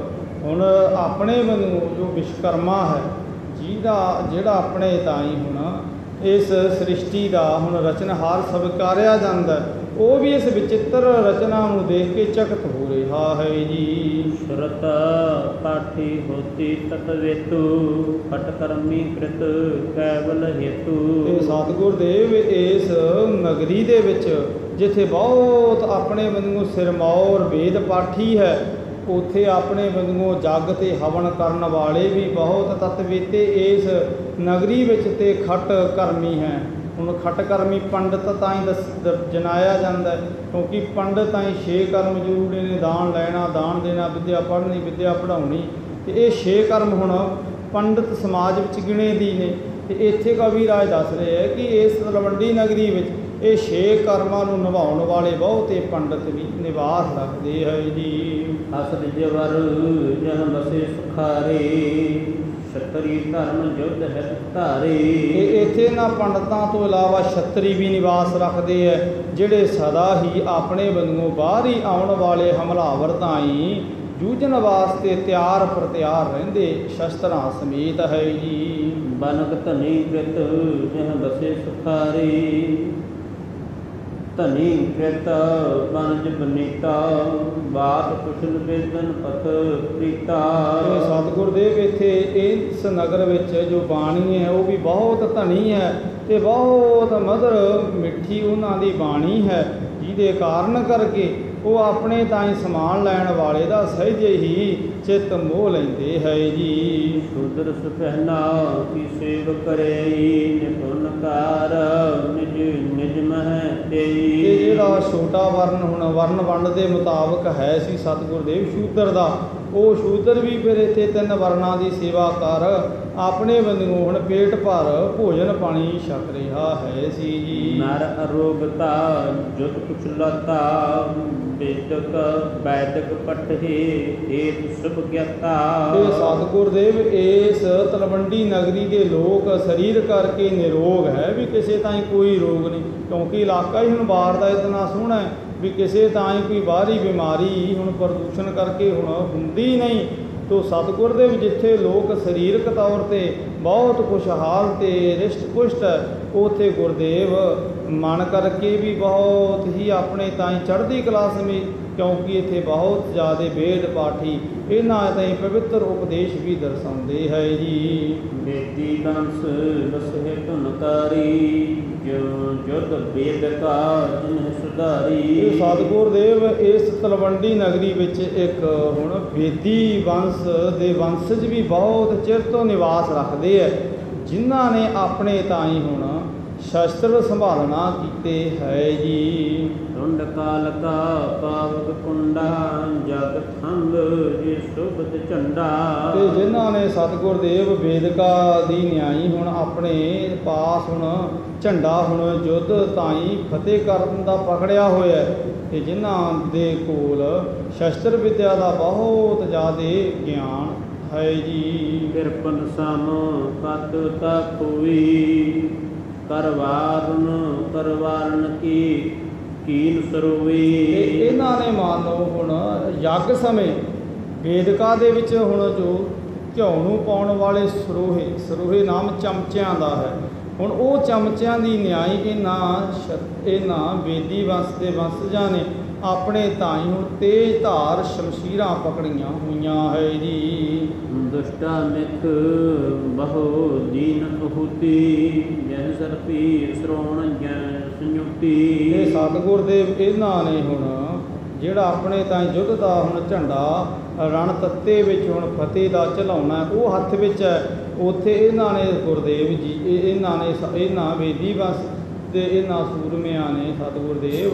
[SPEAKER 2] ਹੁਣ ਆਪਣੇ ਵੱਲੋਂ ਜੋ ਵਿਸ਼ਵਕਰਮਾ ਹੈ ਜਿਹੜਾ ਆਪਣੇ ਤਾਈਂ ਹੁਣ ਇਸ ਸ੍ਰਿਸ਼ਟੀ ਦਾ ਹੁਣ ਰਚਨਹਾਰ ਸਵੀਕਾਰਿਆ ਜਾਂਦਾ, ਉਹ ਵੀ ਇਸ ਵਿਚਿੱਤਰ ਰਚਨਾ ਨੂੰ ਦੇਖ ਕੇ ਚਕਿਤ ਹੋ ਰਿਹਾ ਹੈ ਜੀ।
[SPEAKER 1] ਸੁਰਤ ਪਾਠੀ ਹੋਤੀ ਤਤਵੇਤੂ, ਫਟ ਕਰਮੀ ਕ੍ਰਿਤ ਕੈਵਲ ਹੇਤੂ।
[SPEAKER 2] ਤੇ ਸਤਿਗੁਰ ਦੇਵ ਇਸ ਨਗਰੀ ਦੇ ਵਿੱਚ ਜਿੱਥੇ ਬਹੁਤ ਆਪਣੇ ਵਾਂਗੂ ਸਿਰਮੌਰ ਵੇਦ ਪਾਠੀ ਹੈ, ਉੱਥੇ ਆਪਣੇ ਵਾਂਗੂ ਜੱਗ ਤੇ ਹਵਨ ਕਰਨ ਵਾਲੇ ਵੀ ਬਹੁਤ ਤਤਵੇਤੇ ਇਸ ਨਗਰੀ ਵਿੱਚ ਤੇ ਖਟ ਕਰਮੀ ਹੈ। ਹੁਣ ਖਟ ਕਰਮੀ ਪੰਡਤ ਤਾਂ ਹੀ ਜਨਾਇਆ ਜਾਂਦਾ, ਕਿਉਂਕਿ ਪੰਡਤ ਤਾਂ ਹੀ 6 ਕਰਮ ਜ਼ਰੂਰੀ ਨੇ, ਦਾਨ ਲੈਣਾ, ਦਾਨ ਦੇਣਾ, ਵਿੱਦਿਆ ਪੜ੍ਹਨੀ, ਵਿੱਦਿਆ ਪੜ੍ਹਾਉਣੀ। ਤੇ ਇਹ 6 ਕਰਮ ਹੁਣ ਪੰਡਤ ਸਮਾਜ ਵਿੱਚ ਗਿਣੇ ਦੀ ਨੇ। ਤੇ ਇੱਥੇ ਕਵੀਰਾਜ ਦੱਸ ਰਹੇ ਹੈ ਕਿ ਇਸ ਤਲਵੰਡੀ ਨਗਰੀ ਵਿੱਚ ਇਹ 6 ਕਰਮਾਂ ਨੂੰ ਨਿਭਾਉਣ ਵਾਲੇ ਬਹੁਤੇ ਪੰਡਤ ਵੀ ਨਿਵਾਸ ਰੱਖਦੇ ਹੈ ਜੀ।
[SPEAKER 1] ਅਸਲ ਜਵਰ ਜਹ ਬਸੇ ਸੁਖਾਰੇ, ਛਤਰੀ ਧਰਮ ਯੁੱਧ ਹੈ ਧਾਰੇ।
[SPEAKER 2] ਇੱਥੇ ਇਹਨਾਂ ਪੰਡਤਾਂ ਤੋਂ ਇਲਾਵਾ ਛਤਰੀ ਵੀ ਨਿਵਾਸ ਰੱਖਦੇ ਹੈ, ਜਿਹੜੇ ਸਦਾ ਹੀ ਆਪਣੇ ਵੱਲੋਂ ਬਾਹਰ ਹੀ ਆਉਣ ਵਾਲੇ ਹਮਲਾਵਰ ਤਾਈਂ ਜੂਝਣ ਵਾਸਤੇ ਤਿਆਰ ਪ੍ਰਤਿਆਰ ਰਹਿੰਦੇ ਸ਼ਸਤਰਾਂ ਸਮੇਤ ਹੈ ਜੀ।
[SPEAKER 1] ਬਨਕ ਧਨੀ ਕ੍ਰਿਤ ਜਹ ਬਸੇ ਸੁਖਾਰੇ, ਧਨੀ ਕ੍ਰਿਤ ਬਨਜ ਬਨੀਤਾ, ਬਾਤ ਕੁਸ਼ਲ ਵੇਦਨ ਪਤ ਪ੍ਰੀਤਾ।
[SPEAKER 2] ਸਤਿਗੁਰ ਦੇਵ ਇੱਥੇ ਇਸ ਨਗਰ ਵਿੱਚ ਜੋ ਬਾਣੀ ਹੈ ਉਹ ਵੀ ਬਹੁਤ ਧਨੀ ਹੈ ਤੇ ਬਹੁਤ ਮਧੁਰ ਮਿੱਠੀ ਉਹਨਾਂ ਦੀ ਬਾਣੀ ਹੈ, ਜਿਹਦੇ ਕਾਰਨ ਕਰਕੇ ਉਹ ਆਪਣੇ ਤਾਈਂ ਸਮਾਨ ਲੈਣ ਵਾਲੇ ਦਾ ਸਹਿਜੇ ਹੀ ਚਿੱਤ ਮੋਹ ਲੈਂਦੇ ਹੈ ਜੀ।
[SPEAKER 1] ਸ਼ੂਦਰ ਸੁਖਨਾ ਕੀ ਸੇਵ ਕਰੇ, ਨਿਪੁੰਨਕਾਰ ਨਿਜ ਮਹਿ ਤੇਈ।
[SPEAKER 2] ਇਹ ਜਿਹੜਾ ਛੋਟਾ ਵਰਨ ਹੁਣ ਵਰਨ ਵੰਡ ਦੇ ਮੁਤਾਬਕ ਹੈ ਸੀ ਸਤਿਗੁਰ ਦੇਵ ਸ਼ੂਦਰ ਦਾ, ਉਹ ਸ਼ੂਦਰ ਵੀ ਫਿਰ ਇੱਥੇ 3 ਵਰਨਾਂ ਦੀ ਸੇਵਾ ਕਰ ਆਪਣੇ ਬੰਦਿਓ ਹੁਣ ਪੇਟ ਭਰ ਭੋਜਨ ਪਾਣੀ ਛਕ ਰਿਹਾ ਹੈ ਸੀ ਜੀ।
[SPEAKER 1] ਨਰ ਅਰੋਗਤਾ ਜੁਤ ਕੁਸ਼ਲਤਾ ਬੇਦਕ ਬੈਦਕ ਪਟਹੇ ਏਤ ਸੁਭ ਗਿਆਤਾ।
[SPEAKER 2] ਤੇ ਸਤਿਗੁਰ ਦੇਵ ਇਸ ਤਲਵੰਡੀ ਨਗਰੀ ਦੇ ਲੋਕ ਸਰੀਰ ਕਰਕੇ ਨਿਰੋਗ ਹੈ ਵੀ ਕਿਸੇ ਤਾਈਂ ਕੋਈ ਰੋਗ ਨਹੀਂ, ਕਿਉਂਕਿ ਇਲਾਕਾ ਹੀ ਹੁਣ ਬਾਹਰ ਦਾ ਇਤਨਾ ਸੋਹਣਾ ਹੈ ਵੀ ਕਿਸੇ ਤਾਈਂ ਕੋਈ ਬਾਹਰੀ ਬਿਮਾਰੀ ਹੁਣ ਪ੍ਰਦੂਸ਼ਣ ਕਰਕੇ ਹੁਣ ਹੁੰਦੀ ਨਹੀਂ। ਤੋ ਸਤਿਗੁਰ ਦੇ ਜਿੱਥੇ ਲੋਕ ਸਰੀਰਕ ਤੌਰ 'ਤੇ ਬਹੁਤ ਖੁਸ਼ਹਾਲ ਤੇ ਰਿਸ਼ਟ ਪੁਸ਼ਟ ਹੈ, ਉੱਥੇ ਗੁਰਦੇਵ ਮਨ ਕਰਕੇ ਵੀ ਬਹੁਤ ਹੀ ਆਪਣੇ ਤਾਈਂ ਚੜ੍ਹਦੀ ਕਲਾ ਸਮੇਂ, ਕਿਉਂਕਿ ਇੱਥੇ ਬਹੁਤ ਜ਼ਿਆਦਾ ਵੇਦ ਪਾਠੀ ਇਹਨਾਂ ਤਾਈਂ ਪਵਿੱਤਰ ਉਪਦੇਸ਼ ਵੀ ਦਰਸਾਉਂਦੇ ਹੈ ਜੀ।
[SPEAKER 1] ਬੇਦੀ ਬੰਸ ਬਸਹਿ ਧੁਨਕਾਰੀ ਜੋ ਜੁਦ ਵੇਦ ਕਾ ਜਿਨ ਸੁਧਾਰੀ।
[SPEAKER 2] ਇਹ ਸਤਿਗੁਰ ਦੇਵ ਇਸ ਤਲਵੰਡੀ ਨਗਰੀ ਵਿੱਚ ਇੱਕ ਹੁਣ ਬੇਦੀ ਵੰਸ਼ ਦੇ ਵੰਸ਼ਜ ਵੀ ਬਹੁਤ ਚਿਰ ਤੋਂ ਨਿਵਾਸ ਰੱਖਦੇ ਹੈ, ਜਿਨ੍ਹਾਂ ਨੇ ਆਪਣੇ ਤਾਈਂ ਹੁਣ ਸ਼ਸਤਰ ਸੰਭਾਲਣਾ ਕੀਤੇ ਹੈ ਜੀ।
[SPEAKER 1] ਟੁੰਡ ਕਾਲ ਕਾ ਪਾਵਕ ਕੁੰਡਾ ਜਗ ਥੰਗ ਜੇ ਸੁਭਤ ਝੰਡਾ।
[SPEAKER 2] ਤੇ ਜਿਨ੍ਹਾਂ ਨੇ ਸਤਿਗੁਰ ਦੇਵ ਵੇਦਕਾ ਦੀ ਨਿਆਈ ਹੁਣ ਆਪਣੇ ਪਾਸ ਹੁਣ ਝੰਡਾ ਹੁਣ ਯੁੱਧ ਤਾਈਂ ਫਤਿਹ ਕਰਨ ਦਾ ਪਕੜਿਆ ਹੋਇਆ ਹੈ, ਤੇ ਜਿਨ੍ਹਾਂ ਦੇ ਕੋਲ ਸ਼ਸਤਰ ਵਿਦਿਆ ਦਾ ਬਹੁਤ ਜ਼ਿਆਦਾ ਗਿਆਨ ਹੈ ਜੀ।
[SPEAKER 1] ਕਿਰਪਨ ਸਮ ਪਤ ਤਾ ਕੋਈ ਕਰਵਾਰਨ ਕੀ ਕੀਨ ਸਰੋਵੇ।
[SPEAKER 2] ਤੇ ਇਹਨਾਂ ਨੇ ਮੰਨ ਲਓ ਹੁਣ ਯੱਗ ਸਮੇਂ ਵੇਦਕਾ ਦੇ ਵਿੱਚ ਹੁਣ ਜੋ ਘਿਓ ਨੂੰ ਪਾਉਣ ਵਾਲੇ ਸਰੋਹੇ ਨਾਮ ਚਮਚਿਆਂ ਦਾ ਹੈ, ਹੁਣ ਉਹ ਚਮਚਿਆਂ ਦੀ ਨਿਆਈ ਇਹਨਾਂ ਵੇਦੀ ਵੰਸ਼ ਦੇ ਵੰਸ਼ਜਾਂ ਨੇ ਆਪਣੇ ਤਾਈਂ ਹੁਣ ਤੇਜ਼ ਧਾਰ ਸ਼ਮਸ਼ੀਰਾਂ ਪਕੜੀਆਂ ਹੋਈਆਂ ਹੈ ਜੀ।
[SPEAKER 1] ਦੁਸ਼ਟਾ ਮਿੱਥ ਬਹੁ ਦੀਨ ਅਹੂਤੀ ਜਨ ਸਰਪੀ ਸਰੋਣ ਜਨ ਸੰਯੁਕਤੀ।
[SPEAKER 2] ਇਹ ਸਤਿਗੁਰ ਦੇਵ ਇਹਨਾਂ ਨੇ ਹੁਣ ਜਿਹੜਾ ਆਪਣੇ ਤਾਈਂ ਯੁੱਧ ਦਾ ਹੁਣ ਝੰਡਾ ਰਣ ਤੱਤੇ ਵਿੱਚ ਹੁਣ ਫਤਿਹ ਦਾ ਝਲਾਉਣਾ ਉਹ ਹੱਥ ਵਿੱਚ ਹੈ, ਉੱਥੇ ਇਹਨਾਂ ਨੇ ਗੁਰਦੇਵ ਜੀ ਇਹਨਾਂ ਵੇਦੀ ਵੰਸ਼ ਦੇ ਇਹਨਾਂ ਸੂਰਮਿਆਂ ਨੇ ਸਤਿਗੁਰ ਦੇਵ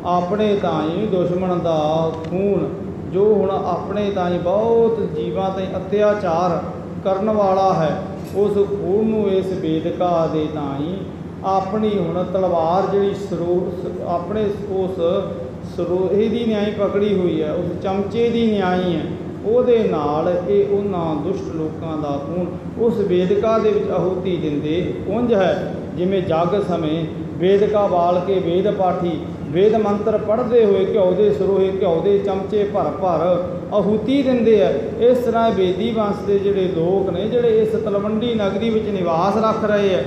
[SPEAKER 2] ਆਪਣੇ ਤਾਈਂ ਦੁਸ਼ਮਣ ਦਾ ਖੂਨ ਜੋ ਹੁਣ ਆਪਣੇ ਤਾਈਂ ਬਹੁਤ ਜੀਵਾਂ ਤਾਈਂ ਅਤਿਆਚਾਰ ਕਰਨ ਵਾਲਾ ਹੈ, ਉਸ ਖੂਨ ਨੂੰ ਇਸ ਵੇਦਕਾ ਦੇ ਤਾਈਂ ਆਪਣੀ ਹੁਣ ਤਲਵਾਰ ਜਿਹੜੀ ਆਪਣੇ ਉਸ ਸਰੋਹੇ ਦੀ ਨਿਆਈ ਪਕੜੀ ਹੋਈ ਹੈ, ਉਸ ਚਮਚੇ ਦੀ ਨਿਆਈ ਹੈ, ਉਹਦੇ ਨਾਲ ਇਹ ਉਹਨਾਂ ਦੁਸ਼ਟ ਲੋਕਾਂ ਦਾ ਖੂਨ ਉਸ ਵੇਦਕਾ ਦੇ ਵਿੱਚ ਆਹੂਤੀ ਦਿੰਦੇ ਉਂਝ ਹੈ ਜਿਵੇਂ ਜੱਗ ਸਮੇਂ ਵੇਦਕਾ ਬਾਲ ਕੇ ਵੇਦ ਪਾਠੀ ਵੇਦ ਮੰਤਰ ਪੜ੍ਹਦੇ ਹੋਏ ਘਿਓ ਦੇ ਸਰੋਹੇ ਘਿਓ ਦੇ ਚਮਚੇ ਭਰ ਆਹੂਤੀ ਦਿੰਦੇ ਆ। ਇਸ ਤਰ੍ਹਾਂ ਵੇਦੀ ਵੰਸ਼ ਦੇ ਜਿਹੜੇ ਲੋਕ ਨੇ ਜਿਹੜੇ ਇਸ ਤਲਵੰਡੀ ਨਗਰੀ ਵਿੱਚ ਨਿਵਾਸ ਰੱਖ ਰਹੇ ਆ,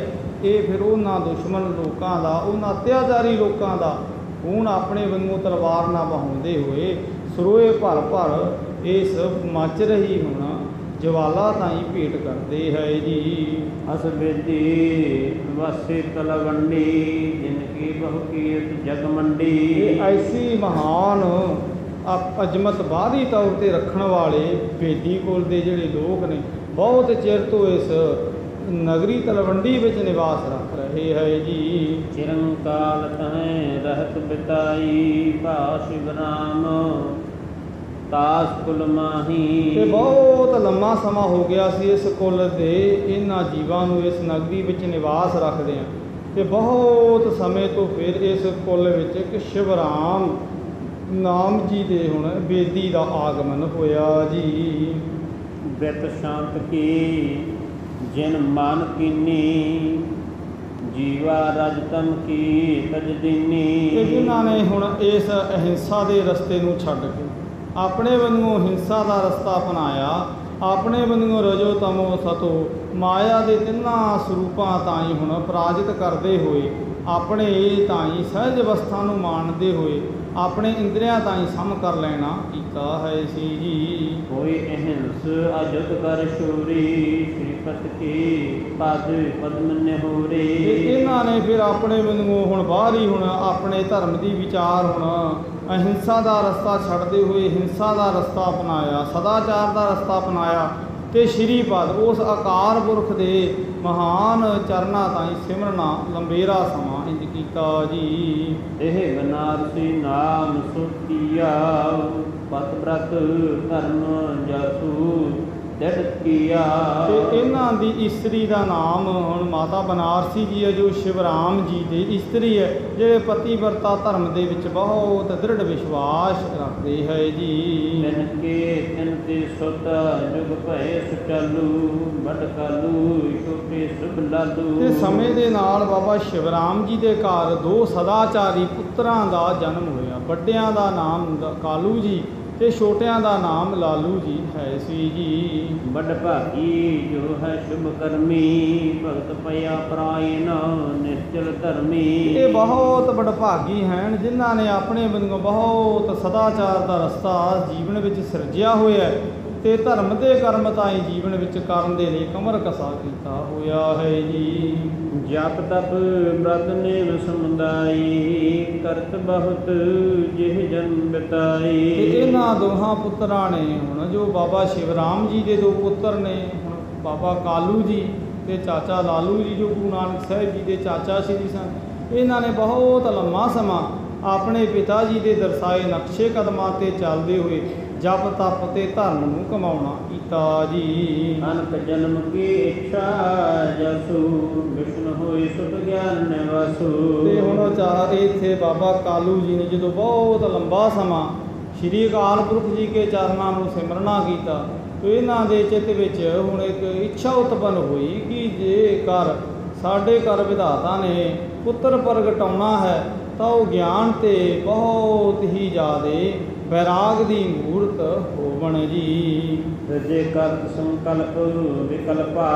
[SPEAKER 2] ਇਹ ਫਿਰ ਉਹਨਾਂ ਦੁਸ਼ਮਣ ਲੋਕਾਂ ਦਾ ਉਹਨਾਂ ਅਤਿਆਚਾਰੀ ਲੋਕਾਂ ਦਾ ਖੂਨ ਆਪਣੇ ਵਾਂਗੂ ਤਲਵਾਰ ਨਾਲ ਵਹਾਉਂਦੇ ਹੋਏ ਸਰੋਹੇ ਭਰ ਇਸ ਮੱਚ ਰਹੀ ਹੁਣ ਜਵਾਲਾ ਤਾਈਂ ਭੇਟ ਕਰਦੇ ਹੈ ਜੀ।
[SPEAKER 1] ਅਸ ਬੇਦੀ ਵਾਸੇ ਤਲਵੰਡੀ ਜਿਨ ਕੀ ਬਹੁ ਕੀਰਤ ਜਗ ਮੰਡੀ।
[SPEAKER 2] ਇਹ ਐਸੀ ਮਹਾਨ ਅਜ਼ਮਤ ਬਾਦੀ ਤੌਰ 'ਤੇ ਰੱਖਣ ਵਾਲੇ ਬੇਦੀ ਕੁਲ ਦੇ ਜਿਹੜੇ ਲੋਕ ਨੇ ਬਹੁਤ ਚਿਰ ਤੋਂ ਇਸ ਨਗਰੀ ਤਲਵੰਡੀ ਵਿੱਚ ਨਿਵਾਸ ਰੱਖ ਰਹੇ ਹੈ ਜੀ।
[SPEAKER 1] ਚਿਰੰਕਾਲ ਤਹਿ ਰਹਿਤ ਬਿਤਾਈ ਭਾਸ਼ ਬਨਾਮ ਤਾਸ ਕੁਲ ਮਾਹੀ।
[SPEAKER 2] ਤੇ ਬਹੁਤ ਲੰਮਾ ਸਮਾਂ ਹੋ ਗਿਆ ਸੀ ਇਸ ਕੁਲ ਦੇ ਇਹਨਾਂ ਜੀਵਾਂ ਨੂੰ ਇਸ ਨਗਰੀ ਵਿੱਚ ਨਿਵਾਸ ਰੱਖਦੇ ਆ, ਤੇ ਬਹੁਤ ਸਮੇਂ ਤੋਂ ਫਿਰ ਇਸ ਕੁਲ ਵਿੱਚ ਇੱਕ ਸ਼ਿਵਰਾਮ ਨਾਮ ਜੀ ਦੇ ਹੁਣ ਬੇਦੀ ਦਾ ਆਗਮਨ ਹੋਇਆ ਜੀ।
[SPEAKER 1] ਬਿਤ ਸ਼ਾਂਤ ਕੀ ਜਿਨ ਮਨ ਕੀਨੀ ਜੀਵਾ ਰਜਤਮ ਕੀ ਤਜਦੀਨੀ।
[SPEAKER 2] ਤੇ ਜਿਨ੍ਹਾਂ ਨੇ ਹੁਣ ਇਸ ਅਹਿੰਸਾ ਦੇ ਰਸਤੇ ਨੂੰ ਛੱਡ ਕੇ ਆਪਣੇ ਵੱਲੋਂ ਹਿੰਸਾ ਦਾ ਰਸਤਾ ਅਪਣਾਇਆ, ਆਪਣੇ ਵੱਲੋਂ ਰਜੋ ਤਮੋ ਸਤੋ ਮਾਇਆ ਦੇ ਤਿੰਨਾਂ ਸਰੂਪਾਂ ਤਾਈਂ ਹੁਣ ਪਰਾਜਿਤ ਕਰਦੇ ਹੋਏ ਆਪਣੇ ਤਾਈਂ ਸਹਿਜ ਅਵਸਥਾ ਨੂੰ ਮਾਣਦੇ ਹੋਏ ਆਪਣੇ ਇੰਦਰੀਆਂ ਤਾਈਂ ਸਮ ਕਰ ਲੈਣਾ ਕੀਤਾ ਹੈ ਸੀ ਜੀ।
[SPEAKER 1] ਕੋਈ ਅਹਿੰਸ ਅਜੁਤ ਕਰ ਸ਼ੂਰੀ ਸ਼੍ਰੀਪਤ ਕੀ ਪਦ ਪਦਮ ਨਿਹੂਰੀ।
[SPEAKER 2] ਇਹਨਾਂ ਨੇ ਫਿਰ ਆਪਣੇ ਵੱਲੋਂ ਹੁਣ ਬਾਹਰ ਹੀ ਹੁਣ ਆਪਣੇ ਧਰਮ ਦੀ ਵਿਚਾਰ ਹੁਣ ਅਹਿੰਸਾ ਦਾ ਰਸਤਾ ਛੱਡਦੇ ਹੋਏ ਹਿੰਸਾ ਦਾ ਰਸਤਾ ਅਪਣਾਇਆ, ਸਦਾਚਾਰ ਦਾ ਰਸਤਾ ਅਪਣਾਇਆ, ਤੇ ਸ਼੍ਰੀ ਪਦ ਉਸ ਅਕਾਲ ਪੁਰਖ ਦੇ ਮਹਾਨ ਚਰਨਾਂ ਤਾਈਂ ਸਿਮਰਨਾ ਲੰਬੇਰਾ ਸਮਾਂ ਇੰਜ ਕੀਤਾ ਜੀ।
[SPEAKER 1] ਇਹ ਬਨਾਰਸੀ ਨਾਮ ਸੁਤੀਆ ਪਤ ਬ੍ਰਤ ਧਰਮ ਜਾਸੂ ਡੜ ਕੀਆ।
[SPEAKER 2] ਤੇ ਇਹਨਾਂ ਦੀ ਇਸਤਰੀ ਦਾ ਨਾਮ ਹੁਣ ਮਾਤਾ ਬਨਾਰਸੀ ਜੀ ਹੈ, ਜੋ ਸ਼ਿਵਰਾਮ ਜੀ ਦੀ ਇਸਤਰੀ ਹੈ, ਜਿਹੜੇ ਪਤੀਵਰਤਾ ਧਰਮ ਦੇ ਵਿੱਚ ਬਹੁਤ ਦ੍ਰਿੜ ਵਿਸ਼ਵਾਸ ਰੱਖਦੇ ਹੈ ਜੀ।
[SPEAKER 1] ਤਿਨ ਕੇ ਤਿਨ ਤੇ ਸੁਤ ਜੁਗ ਭਏ ਸੁਚਾਲੂ ਬੜ ਕਾਲੂ ਛੋਟੇ ਸੁਭ ਲਾਲੂ।
[SPEAKER 2] ਤੇ ਸਮੇਂ ਦੇ ਨਾਲ ਬਾਬਾ ਸ਼ਿਵਰਾਮ ਜੀ ਦੇ ਘਰ ਦੋ ਸਦਾਚਾਰੀ ਪੁੱਤਰਾਂ ਦਾ ਜਨਮ ਹੋਇਆ। ਵੱਡਿਆਂ ਦਾ ਨਾਮ ਕਾਲੂ ਜੀ ਤੇ ਛੋਟਿਆਂ ਦਾ ਨਾਮ ਲਾਲੂ ਜੀ ਹੈ ਸੀ ਜੀ।
[SPEAKER 1] ਬੜ ਭਾਗੀ ਜੋ ਹੈ ਸ਼ੁਭ ਕਰਮੀ ਭਗਤ ਪਿਆ ਪ੍ਰਾਇਨ ਨਿਸ਼ਚਲ ਧਰਮੀ।
[SPEAKER 2] ਇਹ ਬਹੁਤ ਵਡਭਾਗੀ ਹਨ ਜਿਨ੍ਹਾਂ ਨੇ ਆਪਣੇ ਵੱਲੋਂ ਬਹੁਤ ਸਦਾਚਾਰ ਦਾ ਰਸਤਾ ਜੀਵਨ ਵਿੱਚ ਸਿਰਜਿਆ ਹੋਇਆ ਹੈ ਤੇ ਧਰਮ ਦੇ ਕਰਮ ਤਾਈਂ ਜੀਵਨ ਵਿੱਚ ਕਰਨ ਦੇ ਲਈ ਕਮਰ ਕਸਾ ਕੀਤਾ ਹੋਇਆ ਹੈ ਜੀ।
[SPEAKER 1] ਜਪ ਤਪ ਬ੍ਰਤ ਨੇਮ ਸਮੁਦਾਈ ਕਰਤ ਬਹੁਤ ਜਿਹ ਜਨਮ
[SPEAKER 2] ਤੇ
[SPEAKER 1] ਬਿਤਾਈ।
[SPEAKER 2] ਇਹਨਾਂ ਦੋਹਾਂ ਪੁੱਤਰਾਂ ਨੇ ਹੁਣ ਜੋ ਬਾਬਾ ਸ਼ਿਵਰਾਮ ਜੀ ਦੇ ਦੋ ਪੁੱਤਰ ਨੇ, ਹੁਣ ਬਾਬਾ ਕਾਲੂ ਜੀ ਤੇ ਚਾਚਾ ਲਾਲੂ ਜੀ, ਜੋ ਗੁਰੂ ਨਾਨਕ ਸਾਹਿਬ ਜੀ ਦੇ ਚਾਚਾ ਸ਼੍ਰੀ ਸਨ, ਇਹਨਾਂ ਨੇ ਬਹੁਤ ਲੰਮਾ ਸਮਾਂ ਆਪਣੇ ਪਿਤਾ ਜੀ ਦੇ ਦਰਸਾਏ ਨਕਸ਼ੇ ਕਦਮਾਂ ਤੇ ਚੱਲਦੇ ਹੋਏ ਜਪ ਤਪ ਤੇ ਧਰਮ ਨੂੰ ਕਮਾਉਣਾ ਕੀਤਾ ਜੀ।
[SPEAKER 1] ਅਨਕ ਜਨਮ ਕੀ ਇੱਛਾ ਜਸੂ ਵਿਸ਼ਨ ਹੋਈ ਸੁਤ ਗਿਆਨ ਨਿਵਾਸੂ।
[SPEAKER 2] ਤੇ ਹੁਣ ਚਾਹ ਇੱਥੇ ਬਾਬਾ ਕਾਲੂ ਜੀ ਨੇ ਜਦੋਂ ਬਹੁਤ ਲੰਬਾ ਸਮਾਂ ਸ਼੍ਰੀ ਅਕਾਲ ਪੁਰਖ ਜੀ ਕੇ ਚਰਨਾਂ ਨੂੰ ਸਿਮਰਨਾ ਕੀਤਾ ਤੇ ਇਹਨਾਂ ਦੇ ਚਿੱਤ ਵਿੱਚ ਹੁਣ ਇੱਕ ਇੱਛਾ ਉਤਪੰਨ ਹੋਈ ਕਿ ਜੇਕਰ ਸਾਡੇ ਘਰ ਵਿਧਾਤਾ ਨੇ ਪੁੱਤਰ ਪ੍ਰਗਟਾਉਣਾ ਹੈ ਤਾਂ ਉਹ ਗਿਆਨ ਤੇ ਬਹੁਤ ਹੀ ਜ਼ਿਆਦੇ ਵੈਰਾਗ ਦੀ ਮੂਰਤ ਹੋਵਣ ਜੀ।
[SPEAKER 1] ਜੇ ਕਰਤ ਸੰਕਲਪ ਵਿਕਲਪਾ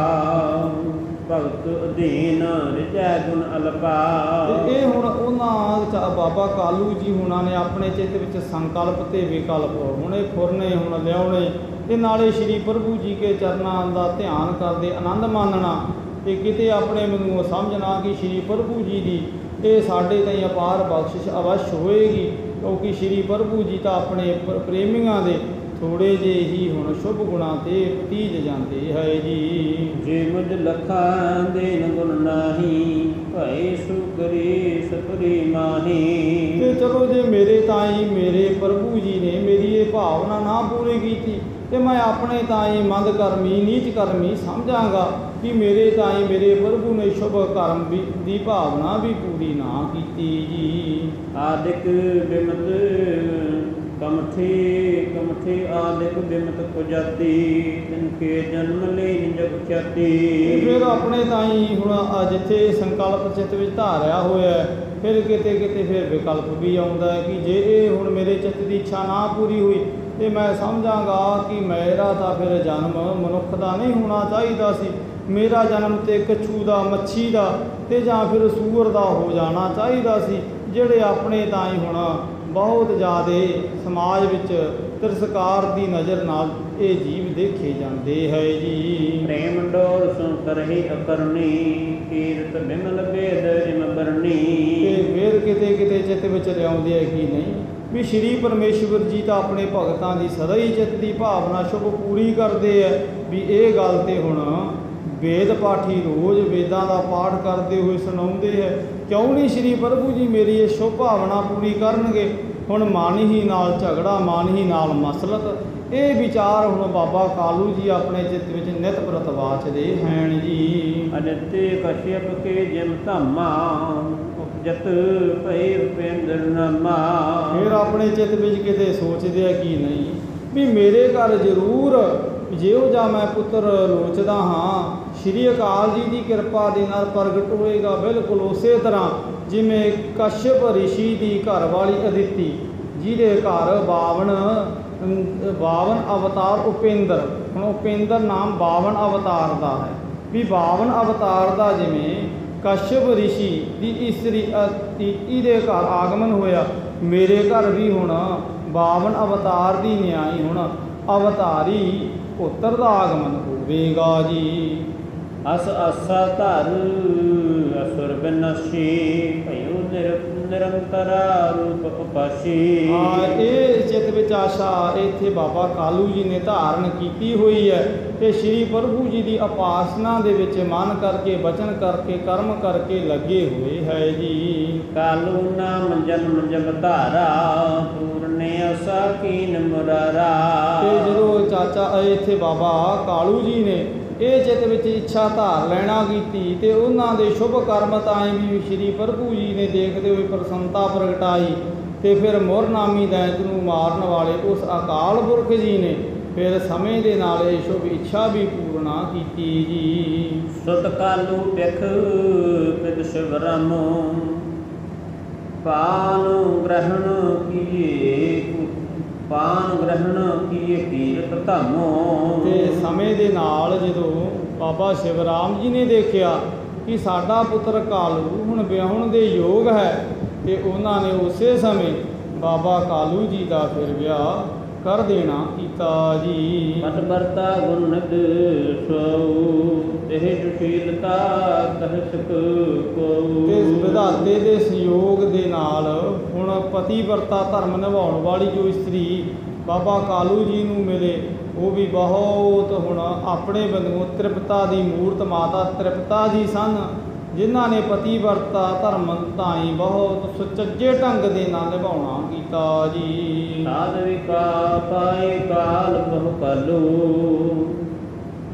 [SPEAKER 1] ਭਗਤ ਅਧੀਨ ਰਿਜੈ ਗੁਣ ਅਲਪਾ।
[SPEAKER 2] ਤੇ ਇਹ ਹੁਣ ਉਹਨਾਂ ਬਾਬਾ ਕਾਲੂ ਜੀ ਹੁਣਾਂ ਨੇ ਆਪਣੇ ਚਿੱਤ ਵਿੱਚ ਸੰਕਲਪ ਤੇ ਵਿਕਲਪ ਹੁਣੇ ਫੁਰਨੇ ਹੁਣ ਲਿਆਉਣੇ ਤੇ ਨਾਲੇ ਸ਼੍ਰੀ ਪ੍ਰਭੂ ਜੀ ਕੇ ਚਰਨਾਂ ਦਾ ਧਿਆਨ ਕਰਦੇ ਆਨੰਦ ਮਾਨਣਾ ਤੇ ਕਿਤੇ ਆਪਣੇ ਮੈਨੂੰ ਸਮਝਣਾ ਕਿ ਸ਼੍ਰੀ ਪ੍ਰਭੂ ਜੀ ਦੀ ਇਹ ਸਾਡੇ ਤਾਈਂ ਅਪਾਰ ਬਖਸ਼ਿਸ਼ ਅਵਸ਼ ਹੋਏਗੀ, ਕਿਉਂਕਿ ਸ਼੍ਰੀ ਪ੍ਰਭੂ ਜੀ ਤਾਂ ਆਪਣੇ ਪ੍ਰੇਮੀਆਂ ਦੇ ਥੋੜੇ ਜਿਹੇ ਹੀ ਹੁਣ ਸ਼ੁਭ ਗੁਣਾਂ ਤੇ ਪਤੀਜ ਜਾਂਦੇ ਹੈ ਜੀ।
[SPEAKER 1] ਜੇ ਮੁਝ ਲਖਾਂ ਦੇਨ ਗੁਣ ਨਾਹੀ ਭਏ ਸੁਕਰੀ ਸਤਰੀ ਮਾਹੀ।
[SPEAKER 2] ਤੇ ਚਲੋ ਜੇ ਮੇਰੇ ਤਾਈਂ ਮੇਰੇ ਪ੍ਰਭੂ ਜੀ ਨੇ ਮੇਰੀ ਇਹ ਭਾਵਨਾ ਨਾ ਪੂਰੀ ਕੀਤੀ ਤੇ ਮੈਂ ਆਪਣੇ ਤਾਈਂ ਮੰਦ ਕਰਮੀ ਨੀਚ ਕਰਮੀ ਸਮਝਾਂਗਾ ਕਿ ਮੇਰੇ ਤਾਈਂ ਮੇਰੇ ਪ੍ਰਭੂ ਨੇ ਸ਼ੁਭ ਕਰਮ ਦੀ ਭਾਵਨਾ ਵੀ ਪੂਰੀ ਨਾ ਕੀਤੀ ਜੀ।
[SPEAKER 1] ਆਦਿਕ ਬਿਮਤ ਕਮਠੇ ਆਦਿਕ ਬਿਮਤ ਪੁਜਾਤੀ ਤਿਨਕੇ ਜਨਮ ਲਈ ਜਗ ਖਿਆਤੀ।
[SPEAKER 2] ਫਿਰ ਆਪਣੇ ਤਾਈਂ ਹੁਣ ਜਿੱਥੇ ਸੰਕਲਪ ਚਿੱਤ ਵਿੱਚ ਧਾਰਿਆ ਹੋਇਆ ਫਿਰ ਕਿਤੇ ਕਿਤੇ ਫਿਰ ਵਿਕਲਪ ਵੀ ਆਉਂਦਾ ਹੈ ਕਿ ਜੇ ਇਹ ਹੁਣ ਮੇਰੇ ਚਿੱਤ ਦੀ ਇੱਛਾ ਨਾ ਪੂਰੀ ਹੋਈ ਤੇ ਮੈਂ ਸਮਝਾਂਗਾ ਕਿ ਮੇਰਾ ਤਾਂ ਫਿਰ ਜਨਮ ਮਨੁੱਖ ਦਾ ਨਹੀਂ ਹੋਣਾ ਚਾਹੀਦਾ ਸੀ, ਮੇਰਾ ਜਨਮ ਤੇ ਕੱਛੂ ਦਾ, ਮੱਛੀ ਦਾ ਤੇ ਜਾਂ ਫਿਰ ਸੂਰ ਦਾ ਹੋ ਜਾਣਾ ਚਾਹੀਦਾ ਸੀ, ਜਿਹੜੇ ਆਪਣੇ ਤਾਈਂ ਹੁਣ ਬਹੁਤ ਜ਼ਿਆਦਾ ਸਮਾਜ ਵਿੱਚ ਤਿਰਸਕਾਰ ਦੀ ਨਜ਼ਰ ਨਾਲ ਇਹ ਜੀਵ ਦੇਖੇ ਜਾਂਦੇ ਹੈ ਜੀ।
[SPEAKER 1] ਪ੍ਰੇਮ ਡੋਰ ਸੁ ਕਰਹੀ ਅਕਰਨੀ ਕੀਰਤ ਬਿਮਲ ਬੇਦ ਜਿਮ ਬਰਨੀ।
[SPEAKER 2] ਤੇ ਫਿਰ ਕਿਤੇ ਕਿਤੇ ਚਿੱਤ ਵਿੱਚ ਲਿਆਉਂਦੇ ਹੈ ਕਿ ਨਹੀਂ ਵੀ ਸ਼੍ਰੀ ਪਰਮੇਸ਼ਵਰ ਜੀ ਤਾਂ ਆਪਣੇ ਭਗਤਾਂ ਦੀ ਸਦਾ ਹੀ ਚਿੱਤ ਦੀ ਭਾਵਨਾ ਸ਼ੁਭ ਪੂਰੀ ਕਰਦੇ ਹੈ, ਵੀ ਇਹ ਗੱਲ ਤੇ ਹੁਣ ਵੇਦ ਪਾਠੀ ਰੋਜ਼ ਵੇਦਾਂ ਦਾ ਪਾਠ ਕਰਦੇ ਹੋਏ ਸੁਣਾਉਂਦੇ ਹੈ, ਕਿਉਂ ਨਹੀਂ ਸ਼੍ਰੀ ਪ੍ਰਭੂ ਜੀ ਮੇਰੀ ਇਹ ਸ਼ੁਭ ਭਾਵਨਾ ਪੂਰੀ ਕਰਨਗੇ। ਹੁਣ ਮਨ ਹੀ ਨਾਲ ਝਗੜਾ, ਮਨ ਹੀ ਨਾਲ ਮਸਲਤ, ਇਹ ਵਿਚਾਰ ਹੁਣ ਬਾਬਾ ਕਾਲੂ ਜੀ ਆਪਣੇ ਚਿੱਤ ਵਿੱਚ ਨਿਤ ਪ੍ਰਤਵਾਚਦੇ ਹਨ ਜੀ।
[SPEAKER 1] ਅਨਿਤੇ ਕਸ਼ਯਪ ਕੇ ਜਿਮ ਧਾਮਾ ਉਪਜਤ ਭਈ ਉਪੇਂਦਰ ਨਾਮਾ।
[SPEAKER 2] ਫਿਰ ਆਪਣੇ ਚਿੱਤ ਵਿੱਚ ਕਿਤੇ ਸੋਚਦੇ ਆ ਕਿ ਨਹੀਂ ਵੀ ਮੇਰੇ ਘਰ ਜ਼ਰੂਰ ਜਿਹੋ ਜਿਹਾ ਮੈਂ ਪੁੱਤਰ ਲੋਚਦਾ ਹਾਂ ਸ਼੍ਰੀ ਅਕਾਲ ਜੀ ਦੀ ਕਿਰਪਾ ਦੇ ਨਾਲ ਪ੍ਰਗਟ ਹੋਏਗਾ, ਬਿਲਕੁਲ ਉਸੇ ਤਰ੍ਹਾਂ ਜਿਵੇਂ ਕਸ਼ਯਪ ਰਿਸ਼ੀ ਦੀ ਘਰ ਵਾਲੀ ਅਦਿਤੀ ਜਿਹਦੇ ਘਰ 52 ਅਵਤਾਰ ਉਪੇਂਦਰ, ਹੁਣ ਉਪੇਂਦਰ ਨਾਮ 52 ਅਵਤਾਰ ਦਾ ਹੈ ਵੀ 52 ਅਵਤਾਰ ਦਾ ਜਿਵੇਂ ਕਸ਼ਯਪ ਰਿਸ਼ੀ ਦੀ ਇਸਤਰੀ ਅਦਿਤੀ ਦੇ ਘਰ ਆਗਮਨ ਹੋਇਆ, ਮੇਰੇ ਘਰ ਵੀ ਹੁਣ 52 ਅਵਤਾਰ ਦੀ ਨਿਆਈ ਹੁਣ ਅਵਤਾਰੀ ਪੁੱਤਰ ਦਾ ਆਗਮਨ ਹੋਵੇਗਾ ਜੀ।
[SPEAKER 1] ਅਸ ਆਸਾ ਧਰ ਅਸੁਰ ਬਿਨਾਸ਼ੀ ਭਇਓ ਨਿਰੰਤਰਾ ਰੂਪ ਉਪਾਸੀ।
[SPEAKER 2] ਇਹ ਚਿੱਤ ਵਿੱਚ ਆਸ਼ਾ ਇੱਥੇ ਬਾਬਾ ਕਾਲੂ ਜੀ ਨੇ ਧਾਰਨ ਕੀਤੀ ਹੋਈ ਹੈ ਤੇ ਸ਼੍ਰੀ ਪ੍ਰਭੂ ਜੀ ਦੀ ਉਪਾਸਨਾ ਦੇ ਵਿੱਚ ਮਨ ਕਰਕੇ, ਬਚਨ ਕਰਕੇ, ਕਰਮ ਕਰਕੇ ਲੱਗੇ ਹੋਏ ਹੈ ਜੀ।
[SPEAKER 1] ਕਾਲੂ ਨਾਮ ਜਨਮ ਜਬ ਧਾਰਾ ਪੂਰਨੇ ਆਸਾ ਕੀਨ ਮੁਰਾਰਾ।
[SPEAKER 2] ਤੇ ਜਦੋਂ ਚਾਚਾ ਇੱਥੇ ਬਾਬਾ ਕਾਲੂ ਜੀ ਨੇ ਇਹ ਚਿੱਤ ਵਿੱਚ ਇੱਛਾ ਧਾਰ ਲੈਣਾ ਕੀਤੀ ਤੇ ਉਹਨਾਂ ਦੇ ਸ਼ੁਭ ਕਰਮ ਤਾਈਂ ਵੀ ਸ਼੍ਰੀ ਪ੍ਰਭੂ ਜੀ ਨੇ ਦੇਖਦੇ ਹੋਏ ਪ੍ਰਸੰਨਤਾ ਪ੍ਰਗਟਾਈ ਤੇ ਫਿਰ ਮੁਰਨਾਮੀ ਦੈਂਤ ਨੂੰ ਮਾਰਨ ਵਾਲੇ ਉਸ ਅਕਾਲ ਪੁਰਖ ਜੀ ਨੇ ਫਿਰ ਸਮੇਂ ਦੇ ਨਾਲ ਇਹ ਸ਼ੁਭ ਇੱਛਾ ਵੀ ਪੂਰਨਾ ਕੀਤੀ ਜੀ।
[SPEAKER 1] ਸੁਤ ਕਾਲੂ ਪਿਖ ਪਿਦ ਸ਼ਿਵ ਰਾਮੋ ਪਾਨ ਗ੍ਰਹਣ ਕੀਏ ਕੀਰਤ ਧਾਮੋ।
[SPEAKER 2] ਤੇ ਸਮੇਂ ਦੇ ਨਾਲ ਜਦੋਂ ਬਾਬਾ ਸ਼ਿਵਰਾਮ ਜੀ ਨੇ ਦੇਖਿਆ ਕਿ ਸਾਡਾ ਪੁੱਤਰ ਕਾਲੂ ਹੁਣ ਵਿਆਹੁਣ ਦੇ ਯੋਗ ਹੈ ਤੇ ਉਹਨਾਂ ਨੇ ਉਸੇ ਸਮੇਂ ਬਾਬਾ ਕਾਲੂ ਜੀ ਦਾ ਫਿਰ ਵਿਆਹ ਕਰ ਦੇਣਾ ਕੀਤਾ ਜੀ।
[SPEAKER 1] ਮਤ ਵਰਤਾ ਗੁਣ ਨਿਤ ਸੋ ਇਹ ਸੁਸ਼ੀਲਤਾ ਕਹਿ ਸਕ ਕੋ।
[SPEAKER 2] ਤੇ ਵਿਧਾਤੇ ਦੇ ਸੰਯੋਗ ਦੇ ਨਾਲ ਹੁਣ ਪਤੀ ਵਰਤਾ ਧਰਮ ਨਿਭਾਉਣ ਵਾਲੀ ਜੋ ਇਸਤਰੀ ਬਾਬਾ ਕਾਲੂ ਜੀ ਨੂੰ ਮਿਲੇ ਉਹ ਵੀ ਬਹੁਤ ਹੁਣ ਆਪਣੇ ਵੱਲੋਂ ਤ੍ਰਿਪਤਾ ਦੀ ਮੂਰਤ ਮਾਤਾ ਤ੍ਰਿਪਤਾ ਜੀ ਸਨ ਜਿਨ੍ਹਾਂ ਨੇ ਪਤੀ ਵਰਤਾ ਧਰਮ ਤਾਈ ਬਹੁਤ ਸੁਚੱਜੇ ਢੰਗ ਦੇ ਨਾਲ ਨਿਭਾਉਣਾ ਕੀਤਾ ਜੀ।
[SPEAKER 1] ਸਾਧ ਵਿਕਾ ਪਾਏ ਕਾਲ ਬਹੁ ਕਾਲੂ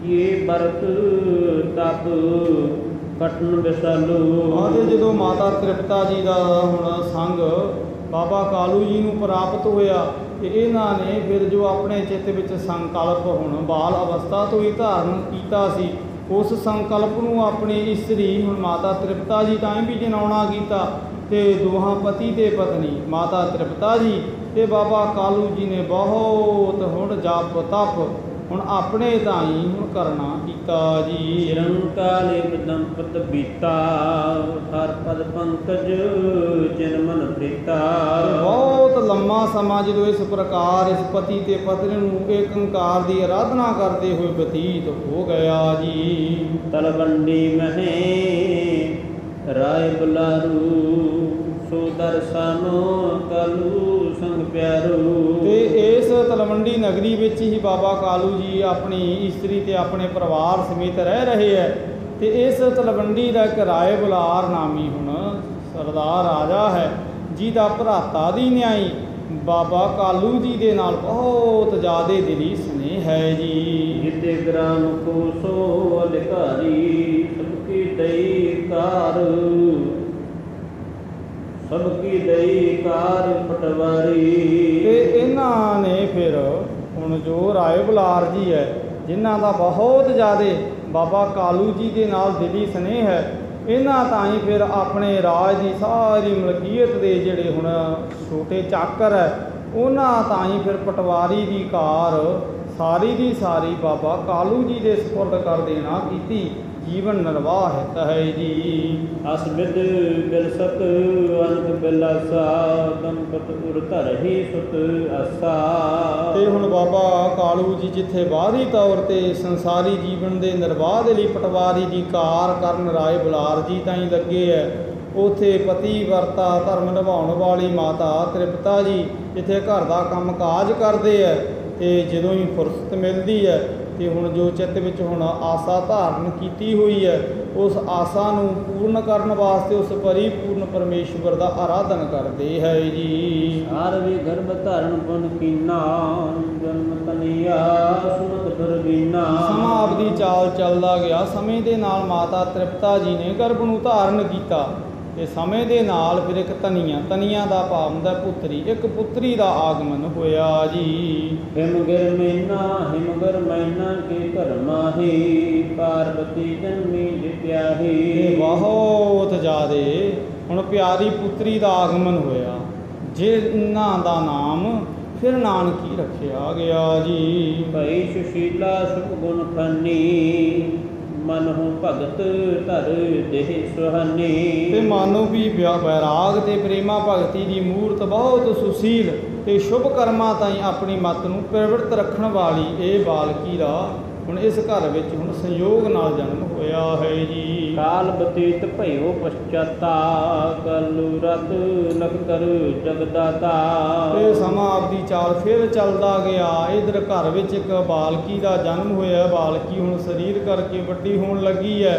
[SPEAKER 1] ਇਹ ਵਰਤ ਤਪ ਕਟਨ ਵਿਸਾਲੂ।
[SPEAKER 2] ਆਦੇ ਜਦੋਂ ਮਾਤਾ ਤ੍ਰਿਪਤਾ ਜੀ ਦਾ ਹੁਣ ਸੰਗ ਬਾਬਾ ਕਾਲੂ ਜੀ ਨੂੰ ਪ੍ਰਾਪਤ ਹੋਇਆ ਤੇ ਇਹਨਾਂ ਨੇ ਫਿਰ ਜੋ ਆਪਣੇ ਚਿੱਤ ਵਿੱਚ ਸੰਕਲਪ ਹੁਣ ਬਾਲ ਅਵਸਥਾ ਤੋਂ ਹੀ ਧਾਰਨ ਕੀਤਾ ਸੀ ਉਸ ਸੰਕਲਪ ਨੂੰ ਆਪਣੀ ਇਸਤਰੀ ਹੁਣ ਮਾਤਾ ਤ੍ਰਿਪਤਾ ਜੀ ਤਾਂ ਵੀ ਜਨਾਉਣਾ ਕੀਤਾ ਤੇ ਦੋਹਾਂ ਪਤੀ ਤੇ ਪਤਨੀ ਮਾਤਾ ਤ੍ਰਿਪਤਾ ਜੀ ਤੇ ਬਾਬਾ ਕਾਲੂ ਜੀ ਨੇ ਬਹੁਤ ਹੁਣ ਜਪ ਤਪ ਹੁਣ ਆਪਣੇ ਤਾਂ ਹੀ ਹੁਣ ਕਰਨਾ ਕੀਤਾ ਜੀ।
[SPEAKER 1] ਨਿਰੰਕਾਲੇ ਦੰਪਤ ਬੀਤਾ ਹਰ ਪਦ ਪੰਕਜ ਜਿਨ ਮਨ ਪ੍ਰੀਤਾ।
[SPEAKER 2] ਬਹੁਤ ਲੰਮਾ ਸਮਾਂ ਜਦੋਂ ਇਸ ਪ੍ਰਕਾਰ ਇਸ ਪਤੀ ਤੇ ਪਤਨੀ ਨੂੰ ਏਕੰਕਾਰ ਦੀ ਆਰਾਧਨਾ ਕਰਦੇ ਹੋਏ ਬਤੀਤ ਹੋ ਗਿਆ ਜੀ।
[SPEAKER 1] ਤਲਵੰਡੀ ਮਹੇ ਰਾਏ ਬੁਲਾਰੂ ਸੋ ਦਰਸਨੋ ਕਾਲੂ ਸੰਗ ਪਿਆਰੂ।
[SPEAKER 2] ਤੇ ਇਸ ਤਲਵੰਡੀ ਨਗਰੀ ਵਿੱਚ ਹੀ ਬਾਬਾ ਕਾਲੂ ਜੀ ਆਪਣੀ ਇਸਤਰੀ ਤੇ ਆਪਣੇ ਪਰਿਵਾਰ ਸਮੇਤ ਰਹਿ ਰਹੇ ਹੈ ਤੇ ਇਸ ਤਲਵੰਡੀ ਦਾ ਇੱਕ ਰਾਏ ਬੁਲਾਰ ਨਾਮੀ ਹੁਣ ਸਰਦਾਰ ਰਾਜਾ ਹੈ ਜਿਹਦਾ ਭਰਾਤਾ ਦੀ ਨਿਆਈ ਬਾਬਾ ਕਾਲੂ ਜੀ ਦੇ ਨਾਲ ਬਹੁਤ ਜ਼ਿਆਦਾ ਦਿਲੀ ਸਨੇਹ ਹੈ ਜੀ।
[SPEAKER 1] ਜਿਤੇ ਗ੍ਰਾਮ ਕੋ ਸੋ ਅਧਿਕਾਰੀ ਸਭ ਕੀ ਦਈ ਕਾਰ ਸਭ ਕੀ ਦਈ ਕਾਰ ਪਟਵਾਰੀ।
[SPEAKER 2] ਤੇ ਇਹਨਾਂ ਨੇ ਫਿਰ ਹੁਣ ਜੋ ਰਾਏ ਬੁਲਾਰ ਜੀ ਹੈ ਜਿਨ੍ਹਾਂ ਦਾ ਬਹੁਤ ਜ਼ਿਆਦਾ ਬਾਬਾ ਕਾਲੂ ਜੀ ਦੇ ਨਾਲ ਦਿਲੀ ਸਨੇਹ ਹੈ ਇਹਨਾਂ ਤਾਂ ਹੀ ਫਿਰ ਆਪਣੇ ਰਾਜ ਦੀ ਸਾਰੀ ਮਲਕੀਅਤ ਦੇ ਜਿਹੜੇ ਹੁਣ ਛੋਟੇ ਚਾਕਰ ਹੈ ਉਹਨਾਂ ਤਾਂ ਹੀ ਫਿਰ ਪਟਵਾਰੀ ਦੀ ਕਾਰ ਸਾਰੀ ਦੀ ਸਾਰੀ ਬਾਬਾ ਕਾਲੂ ਜੀ ਦੇ ਸਪੁਰਦ ਕਰ ਦੇਣਾ ਕੀਤੀ। ਜੀਵਨ ਨਿਰਵਾਹ ਹੈ ਜੀ।
[SPEAKER 1] ਅਸ ਬਿਦ ਬਿਲਸਤ ਅਨਕ ਬਿਲਾਸਾ ਦੰਪਤ ਉਰ ਧਰਹਿ ਸੁਤ ਆਸਾ।
[SPEAKER 2] ਤੇ ਹੁਣ ਬਾਬਾ ਕਾਲੂ ਜੀ ਜਿੱਥੇ ਬਾਹਰੀ ਤੌਰ ਤੇ ਸੰਸਾਰੀ ਜੀਵਨ ਦੇ ਨਿਰਵਾਹ ਦੇ ਲਈ ਪਟਵਾਰੀ ਦੀ ਕਾਰ ਕਰਨ ਰਾਏ ਬੁਲਾਰ ਜੀ ਤਾਂ ਹੀ ਲੱਗੇ ਹੈ ਉੱਥੇ ਪਤੀ ਵਰਤਾ ਧਰਮ ਨਿਭਾਉਣ ਵਾਲੀ ਮਾਤਾ ਤ੍ਰਿਪਤਾ ਜੀ ਜਿੱਥੇ ਘਰ ਦਾ ਕੰਮ ਕਾਜ ਕਰਦੇ ਹੈ ਤੇ ਜਦੋਂ ਹੀ ਫੁਰਸਤ ਮਿਲਦੀ ਹੈ ਤੇ ਹੁਣ ਜੋ ਚਿੱਤ ਵਿੱਚ ਹੁਣ ਆਸਾ ਧਾਰਨ ਕੀਤੀ ਹੋਈ ਹੈ ਉਸ ਆਸਾ ਨੂੰ ਪੂਰਨ ਕਰਨ ਵਾਸਤੇ ਉਸ ਪਰਿਪੂਰਨ ਪਰਮੇਸ਼ਵਰ ਦਾ ਆਰਾਧਨ ਕਰਦੇ ਹੈ ਜੀ।
[SPEAKER 1] ਹਰ ਵੀ ਗਰਭ ਧਾਰਨ ਪੁਨ ਕੀਨਾ ਜਨਮ ਤਨੀਆ ਸੁਨਤ ਫਰਬੀਨਾ।
[SPEAKER 2] ਸਮਾਂ ਆਪਦੀ ਚਾਲ ਚੱਲਦਾ ਗਿਆ ਸਮੇਂ ਦੇ ਨਾਲ ਮਾਤਾ ਤ੍ਰਿਪਤਾ ਜੀ ਨੇ ਗਰਭ ਨੂੰ ਧਾਰਨ ਕੀਤਾ ਤੇ ਸਮੇਂ ਦੇ ਨਾਲ ਫਿਰ ਇੱਕ ਤਨੀਆਂ ਦਾ ਭਾਵ ਹੁੰਦਾ ਪੁੱਤਰੀ ਇੱਕ ਪੁੱਤਰੀ ਦਾ ਆਗਮਨ ਹੋਇਆ ਜੀ।
[SPEAKER 1] ਹਿਮਗਰ ਮੈਨਾ ਕੇ ਘਰ ਮਾਹੀ ਪਾਰਵਤੀ ਜਨਮੀ ਜਿਤਿਆਹੀ।
[SPEAKER 2] ਬਹੁਤ ਜ਼ਿਆਦੇ ਹੁਣ ਪਿਆਰੀ ਪੁੱਤਰੀ ਦਾ ਆਗਮਨ ਹੋਇਆ ਜਿਨ੍ਹਾਂ ਦਾ ਨਾਮ ਫਿਰ ਨਾਨਕੀ ਰੱਖਿਆ ਗਿਆ ਜੀ।
[SPEAKER 1] ਭਈ ਸੁਸ਼ੀਲਾ ਸੁਖ ਗੁਣ ਖੰਨੀ ਮਨ ਹੋ ਭਗਤ ਧਰ ਦੇਹ ਸੁਹਾਨੀ।
[SPEAKER 2] ਤੇ ਮਾਨੋ ਵੀ ਵੈਰਾਗ ਤੇ ਪ੍ਰੇਮਾ ਭਗਤੀ ਦੀ ਮੂਰਤ ਬਹੁਤ ਸੁਸ਼ੀਲ ਤੇ ਸ਼ੁਭ ਕਰਮਾਂ ਤਾਈਂ ਆਪਣੀ ਮੱਤ ਨੂੰ ਪ੍ਰਵਿਰਤ ਰੱਖਣ ਵਾਲੀ ਇਹ ਬਾਲਕੀ ਦਾ ਹੁਣ ਇਸ ਘਰ ਵਿੱਚ ਹੁਣ ਸੰਯੋਗ ਨਾਲ ਜਨਮ ਹੋਇਆ ਹੈ ਜੀ।
[SPEAKER 1] ਕਾਲ ਬਤੀਤ ਭਇਓ ਪਛਤਾਤਾ, ਕਲੁ ਰਤ ਲਖ ਕਰ ਜਗਦਾਤਾ।
[SPEAKER 2] ਇਹ ਸਮਾਂ ਆਪਦੀ ਚਾਲ ਫਿਰ ਚੱਲਦਾ ਗਿਆ। ਇਧਰ ਘਰ ਵਿੱਚ ਇੱਕ ਬਾਲਕੀ ਦਾ ਜਨਮ ਹੋਇਆ। ਬਾਲਕੀ ਹੁਣ ਸਰੀਰ ਕਰਕੇ ਵੱਡੀ ਹੋਣ ਲੱਗੀ ਹੈ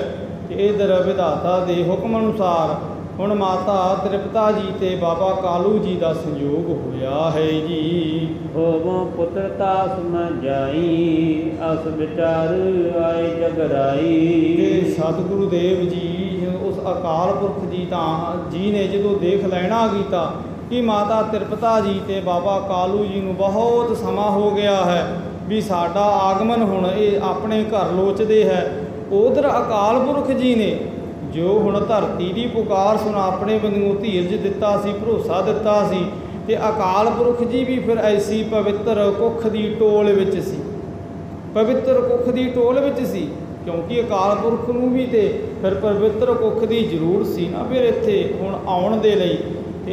[SPEAKER 2] ਤੇ ਇਧਰ ਵਿਧਾਤਾ ਦੇ ਹੁਕਮ ਅਨੁਸਾਰ ਹੁਣ ਮਾਤਾ ਤ੍ਰਿਪਤਾ ਜੀ ਤੇ ਬਾਬਾ ਕਾਲੂ ਜੀ ਦਾ ਸੰਯੋਗ ਹੋਇਆ ਹੈ ਜੀ।
[SPEAKER 1] ਹੋਵੋ ਪੁੱਤਰਤਾ ਸੁਨ ਜਾਈ, ਅਸ ਵਿਚਾਰ ਆਏ ਜਗਰਾਈ।
[SPEAKER 2] ਤੇ ਸਤਿਗੁਰੂ ਦੇਵ ਜੀ ਉਸ ਅਕਾਲ ਪੁਰਖ ਜੀ ਨੇ ਜਦੋਂ ਦੇਖ ਲੈਣਾ ਕੀਤਾ ਕਿ ਮਾਤਾ ਤ੍ਰਿਪਤਾ ਜੀ ਤੇ ਬਾਬਾ ਕਾਲੂ ਜੀ ਨੂੰ ਬਹੁਤ ਸਮਾਂ ਹੋ ਗਿਆ ਹੈ ਵੀ ਸਾਡਾ ਆਗਮਨ ਹੁਣ ਇਹ ਆਪਣੇ ਘਰ ਲੋਚਦੇ ਹੈ। ਉਧਰ ਅਕਾਲ ਪੁਰਖ ਜੀ ਨੇ ਜੋ ਹੁਣ ਧਰਤੀ ਦੀ ਪੁਕਾਰ ਸੁਣ ਆਪਣੇ ਬੰਦੂ ਧੀਰਜ ਦਿੱਤਾ ਸੀ, ਭਰੋਸਾ ਦਿੱਤਾ ਸੀ ਤੇ ਅਕਾਲ ਪੁਰਖ ਜੀ ਵੀ ਫਿਰ ਐਸੀ ਪਵਿੱਤਰ ਕੁੱਖ ਦੀ ਟੋਲ ਵਿੱਚ ਸੀ। ਪਵਿੱਤਰ ਕੁੱਖ ਦੀ ਟੋਲ ਵਿੱਚ ਸੀ ਕਿਉਂਕਿ ਅਕਾਲ ਪੁਰਖ ਨੂੰ ਵੀ ਤੇ ਫਿਰ ਪਵਿੱਤਰ ਕੁੱਖ ਦੀ ਜ਼ਰੂਰਤ ਸੀ ਨਾ ਫਿਰ ਇੱਥੇ ਹੁਣ ਆਉਣ ਦੇ ਲਈ।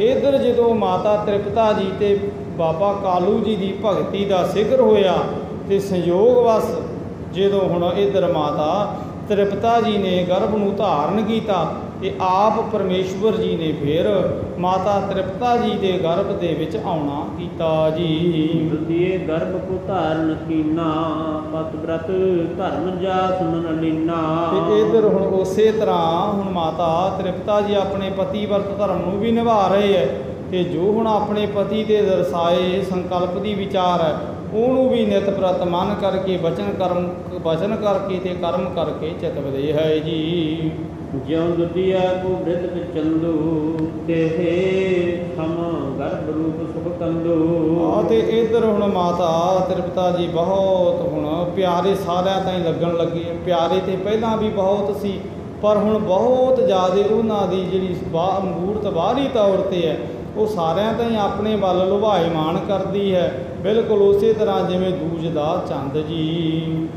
[SPEAKER 2] ਇੱਧਰ ਜਦੋਂ ਮਾਤਾ ਤ੍ਰਿਪਤਾ ਜੀ ਤੇ ਬਾਬਾ ਕਾਲੂ ਜੀ ਦੀ ਭਗਤੀ ਦਾ ਸਿਖਰ ਹੋਇਆ ਤੇ ਸੰਯੋਗ ਵਸ ਜਦੋਂ ਹੁਣ ਇੱਧਰ ਮਾਤਾ ਤ੍ਰਿਪਤਾ ਜੀ ਨੇ ਗਰਭ ਨੂੰ ਧਾਰਨ ਕੀਤਾ ਤੇ ਆਪ ਪਰਮੇਸ਼ਵਰ ਜੀ ਨੇ ਫਿਰ ਮਾਤਾ ਤ੍ਰਿਪਤਾ ਜੀ ਦੇ ਗਰਭ ਦੇ ਵਿੱਚ ਆਉਣਾ ਕੀਤਾ ਜੀ।
[SPEAKER 1] ਦੁਤੀਏ ਗਰਭ ਕੋ ਧਾਰਨ ਕੀਨਾ, ਪਤ ਬ੍ਰਤ ਧਰਮ ਜਾਸ ਮਨ ਲੀਨਾ।
[SPEAKER 2] ਤੇ ਇੱਧਰ ਹੁਣ ਉਸੇ ਤਰ੍ਹਾਂ ਹੁਣ ਮਾਤਾ ਤ੍ਰਿਪਤਾ ਜੀ ਆਪਣੇ ਪਤੀ ਵਰਤ ਧਰਮ ਨੂੰ ਵੀ ਨਿਭਾ ਰਹੇ ਹੈ ਤੇ ਜੋ ਹੁਣ ਆਪਣੇ ਪਤੀ ਦੇ ਦਰਸਾਏ ਸੰਕਲਪ ਦੀ ਵਿਚਾਰ ਹੈ ਉਹਨੂੰ ਵੀ ਨਿਤ ਪ੍ਰਤ ਮਨ ਕਰਕੇ ਵਚਨ ਕਰਕੇ ਤੇ ਕਰਮ ਕਰਕੇ ਚਿਤਵਦੇ ਹੈ ਜੀ।
[SPEAKER 1] ਜਿਉ ਦੁਤੀਆ ਕੋ ਬ੍ਰਿਤ ਚੰਦੂ, ਤੇਹੇ ਸਮ ਗਰਭ ਰੂਪ ਸੁਖ ਕੰਦੂ।
[SPEAKER 2] ਤੇ ਇੱਧਰ ਹੁਣ ਮਾਤਾ ਤ੍ਰਿਪਤਾ ਜੀ ਬਹੁਤ ਹੁਣ ਪਿਆਰੇ ਸਾਰਿਆਂ ਤਾਈਂ ਲੱਗਣ ਲੱਗੇ। ਪਿਆਰੇ ਤੇ ਪਹਿਲਾਂ ਵੀ ਬਹੁਤ ਸੀ ਪਰ ਹੁਣ ਬਹੁਤ ਜ਼ਿਆਦਾ ਉਹਨਾਂ ਦੀ ਜਿਹੜੀ ਮੂਰਤ ਬਾਹਰੀ ਤੌਰ 'ਤੇ ਹੈ ਉਹ ਸਾਰਿਆਂ ਤਾਈਂ ਆਪਣੇ ਵੱਲ ਲੁਭਾਇਮਾਨ ਕਰਦੀ ਹੈ, ਬਿਲਕੁਲ ਉਸੇ ਤਰ੍ਹਾਂ ਜਿਵੇਂ ਦੂਜ ਦਾ ਚੰਦ ਜੀ।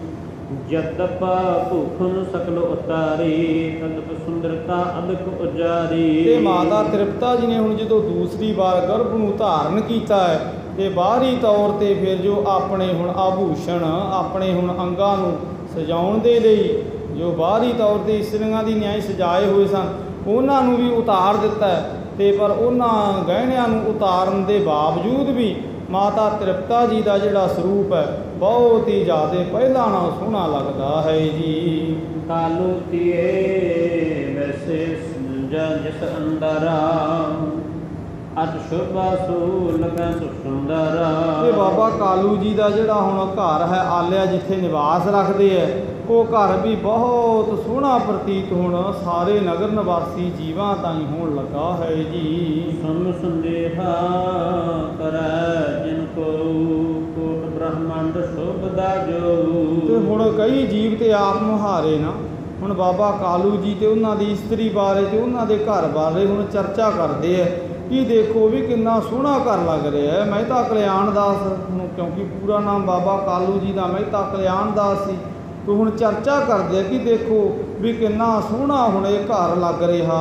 [SPEAKER 1] ਜਦਪ ਭੂਖਨ ਸਕਲ ਉਤਾਰੀ, ਤਦਪ ਸੁੰਦਰਤਾ ਅਦਕ ਉਜਾਰੀ।
[SPEAKER 2] ਤੇ ਮਾਤਾ ਤ੍ਰਿਪਤਾ ਜੀ ਨੇ ਹੁਣ ਜਦੋਂ ਦੂਸਰੀ ਵਾਰ ਗਰਭ ਨੂੰ ਧਾਰਨ ਕੀਤਾ ਹੈ ਤੇ ਬਾਹਰੀ ਤੌਰ 'ਤੇ ਫਿਰ ਜੋ ਆਪਣੇ ਹੁਣ ਆਭੂਸ਼ਣ ਆਪਣੇ ਹੁਣ ਅੰਗਾਂ ਨੂੰ ਸਜਾਉਣ ਦੇ ਲਈ ਜੋ ਬਾਹਰੀ ਤੌਰ 'ਤੇ ਇਸਤਰੀਆਂ ਦੀ ਨਿਆਈ ਸਜਾਏ ਹੋਏ ਸਨ ਉਹਨਾਂ ਨੂੰ ਵੀ ਉਤਾਰ ਦਿੱਤਾ ਤੇ ਪਰ ਉਹਨਾਂ ਗਹਿਣਿਆਂ ਨੂੰ ਉਤਾਰਨ ਦੇ ਬਾਵਜੂਦ ਵੀ ਮਾਤਾ ਤ੍ਰਿਪਤਾ ਜੀ ਦਾ ਜਿਹੜਾ ਸਰੂਪ ਹੈ ਬਹੁਤ ਹੀ ਜ਼ਿਆਦਾ ਪਹਿਲਾਂ ਨਾਲੋਂ ਸੋਹਣਾ ਲੱਗਦਾ ਹੈ ਜੀ।
[SPEAKER 1] ਕਾਲੂ ਤੀਏ ਵੈਸੇ ਜਿਸ ਅੰਦਰਾ, ਅਤ ਸ਼ੁਭਾਸੂ ਲਗਾ ਸੁੰਦਰਾ।
[SPEAKER 2] ਇਹ ਬਾਬਾ ਕਾਲੂ ਜੀ ਦਾ ਜਿਹੜਾ ਹੁਣ ਘਰ ਹੈ ਆਲਿਆ ਜਿੱਥੇ ਨਿਵਾਸ ਰੱਖਦੇ ਹੈ ਉਹ ਘਰ ਵੀ ਬਹੁਤ ਸੋਹਣਾ ਪ੍ਰਤੀਤ ਹੁਣ ਸਾਰੇ ਨਗਰ ਨਿਵਾਸੀ ਜੀਵਾਂ ਤਾਈਂ ਹੋਣ ਲੱਗਾ ਹੈ ਜੀ।
[SPEAKER 1] ਸਮ ਸੰਦੇਹਾ ਕਰੈ ਜਿਨ ਕੋ ਕੋਟ ਬ੍ਰਹਮੰਡ ਸ਼ੋਭਦਾ ਜੋ।
[SPEAKER 2] ਤੇ ਹੁਣ ਕਈ ਜੀਵ ਤੇ ਆਪ ਮੁਹਾਰੇ ਨਾ ਹੁਣ ਬਾਬਾ ਕਾਲੂ ਜੀ ਤੇ ਉਹਨਾਂ ਦੀ ਇਸਤਰੀ ਬਾਰੇ ਤੇ ਉਹਨਾਂ ਦੇ ਘਰ ਬਾਰੇ ਹੁਣ ਚਰਚਾ ਕਰਦੇ ਹੈ ਕਿ ਦੇਖੋ ਵੀ ਕਿੰਨਾ ਸੋਹਣਾ ਘਰ ਲੱਗ ਰਿਹਾ ਹੈ। ਮਹਿਤਾ ਕਲਿਆਣ ਦਾਸ ਕਿਉਂਕਿ ਪੂਰਾ ਨਾਮ ਬਾਬਾ ਕਾਲੂ ਜੀ ਦਾ ਮਹਿਤਾ ਕਲਿਆਣ ਦਾਸ ਸੀ ਤੇ ਹੁਣ ਚਰਚਾ ਕਰਦੇ ਆ ਕਿ ਦੇਖੋ ਵੀ ਕਿੰਨਾ ਸੋਹਣਾ ਹੁਣ ਇਹ ਘਰ ਲੱਗ ਰਿਹਾ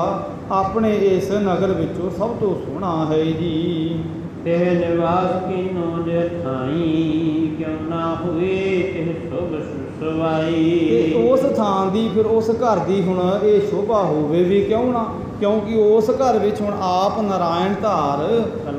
[SPEAKER 2] ਆਪਣੇ ਇਸ ਨਗਰ ਵਿੱਚੋਂ ਸਭ ਤੋਂ ਸੋਹਣਾ ਹੈ ਜੀ।
[SPEAKER 1] ਤੇ ਨਿਵਾਸ ਕੀਨੋ ਜੇ ਥਾਈ, ਕਿਉ ਨਾ ਹੋਏ ਤੇ ਸ਼ੁਭ ਸਵਾਈ।
[SPEAKER 2] ਤੇ ਉਸ ਥਾਂ ਦੀ ਫਿਰ ਉਸ ਘਰ ਦੀ ਹੁਣ ਇਹ ਸ਼ੋਭਾ ਹੋਵੇ ਵੀ ਕਿਉਂ ਨਾ, ਕਿਉਂਕਿ ਉਸ ਘਰ ਵਿੱਚ ਹੁਣ ਆਪ ਨਾਰਾਇਣ ਧਾਰ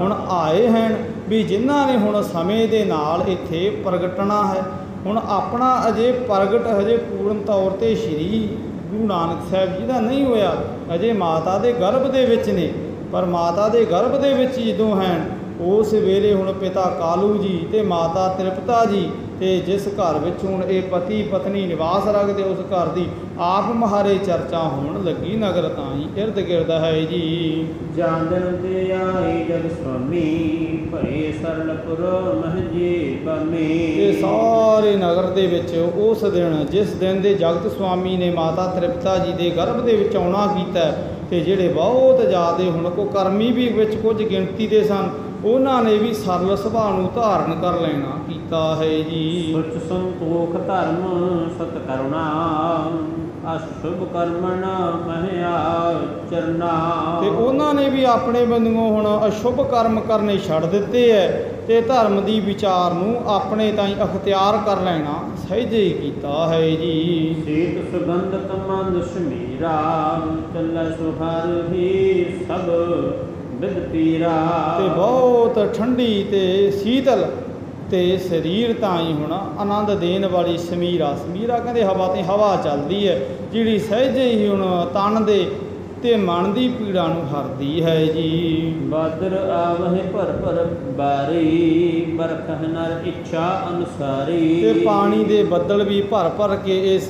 [SPEAKER 2] ਹੁਣ ਆਏ ਹਨ ਵੀ ਜਿਨ੍ਹਾਂ ਨੇ ਹੁਣ ਸਮੇਂ ਦੇ ਨਾਲ ਇੱਥੇ ਪ੍ਰਗਟਣਾ ਹੈ। ਹੁਣ ਆਪਣਾ ਅਜੇ ਪ੍ਰਗਟ ਹਜੇ ਪੂਰਨ ਤੌਰ 'ਤੇ ਸ਼੍ਰੀ ਗੁਰੂ ਨਾਨਕ ਸਾਹਿਬ ਜੀ ਦਾ ਨਹੀਂ ਹੋਇਆ, ਅਜੇ ਮਾਤਾ ਦੇ ਗਰਭ ਦੇ ਵਿੱਚ ਨੇ। ਪਰ ਮਾਤਾ ਦੇ ਗਰਭ ਦੇ ਵਿੱਚ ਜਦੋਂ ਹਨ ਉਸ ਵੇਲੇ ਹੁਣ ਪਿਤਾ ਕਾਲੂ ਜੀ ਤੇ ਮਾਤਾ ਤ੍ਰਿਪਤਾ ਜੀ ਤੇ ਜਿਸ ਘਰ ਵਿੱਚ ਹੁਣ ਇਹ ਪਤੀ ਪਤਨੀ ਨਿਵਾਸ ਰੱਖਦੇ ਉਸ ਘਰ ਦੀ ਆਪ ਮਹਾਰੇ ਚਰਚਾ ਹੋਣ ਲੱਗੀ ਨਗਰ ਤਾਈਂ ਇਰਦ ਗਿਰਦ ਹੈ ਜੀ।
[SPEAKER 1] ਜਾਣਨ ਤੇ ਆਈ ਜਗ ਸੁਆਮੀ, ਭਏ ਸਰਲਪੁਰ ਮਹਜੇ ਬਾਮੀ।
[SPEAKER 2] ਇਹ ਸਾਰੇ ਨਗਰ ਦੇ ਵਿੱਚ ਉਸ ਦਿਨ ਜਿਸ ਦਿਨ ਦੇ ਜਗਤ ਸੁਆਮੀ ਨੇ ਮਾਤਾ ਤ੍ਰਿਪਤਾ ਜੀ ਦੇ ਗਰਭ ਦੇ ਵਿੱਚ ਆਉਣਾ ਕੀਤਾ ਤੇ ਜਿਹੜੇ ਬਹੁਤ ਜ਼ਿਆਦਾ ਹੁਣ ਕੋ ਕਰਮੀ ਵੀ ਵਿੱਚ ਕੁਝ ਗਿਣਤੀ ਦੇ ਸਨ ਉਹਨਾਂ ਨੇ ਵੀ ਸਰਲ ਸੁਭਾਅ ਨੂੰ ਧਾਰਨ ਕਰ ਲੈਣਾ ਕੀਤਾ ਹੈ ਜੀ।
[SPEAKER 1] ਸੁਚ ਸੰਤੋਖ ਧਰਮ ਸਤ ਕਰੁਣਾ, ਅਸ਼ੁਭ ਕਰਮਣ ਮਹਿਆ ਚਰਨਾ।
[SPEAKER 2] ਤੇ ਉਹਨਾਂ ਨੇ ਵੀ ਆਪਣੇ ਬੰਦੂਆਂ ਹੁਣ ਅਸ਼ੁਭ ਕਰਮ ਕਰਨੇ ਛੱਡ ਦਿੱਤੇ ਹੈ ਤੇ ਧਰਮ ਦੀ ਵਿਚਾਰ ਨੂੰ ਆਪਣੇ ਤਾਈਂ ਅਖਤਿਆਰ ਕਰ ਲੈਣਾ ਸਹਿਜੇ ਹੀ ਕੀਤਾ ਹੈ ਜੀ।
[SPEAKER 1] ਸੀਤ ਸੁਗੰਧ ਕਮੰਦ ਸਮੀਰਾ ਚੱਲੈ ਸੁਹਰ ਹੀ ਸਭ ਬਿਦ ਪੀਰਾ।
[SPEAKER 2] ਤੇ ਬਹੁਤ ਠੰਡੀ ਤੇ ਸੀਤਲ ਤੇ ਸਰੀਰ ਤਾਈਂ ਹੁਣ ਆਨੰਦ ਦੇਣ ਵਾਲੀ ਸਮੀਰਾ, ਸਮੀਰਾ ਕਹਿੰਦੇ ਹਵਾ ਤੇ ਹਵਾ ਚੱਲਦੀ ਹੈ ਜਿਹੜੀ ਸਹਿਜੇ ਹੀ ਹੁਣ ਤਨ ਦੇ ਤੇ ਮਨ ਦੀ ਪੀੜਾ ਨੂੰ ਹਰਦੀ ਹੈ ਜੀ।
[SPEAKER 1] ਬਾਦਰ ਆਵਹਿ ਭਰ ਭਰ ਬਾਰੀ ਬਰਖਹ ਨਰ ਇੱਛਾ ਅਨੁਸਾਰੀ।
[SPEAKER 2] ਤੇ ਪਾਣੀ ਦੇ ਬੱਦਲ ਵੀ ਭਰ ਭਰ ਕੇ ਇਸ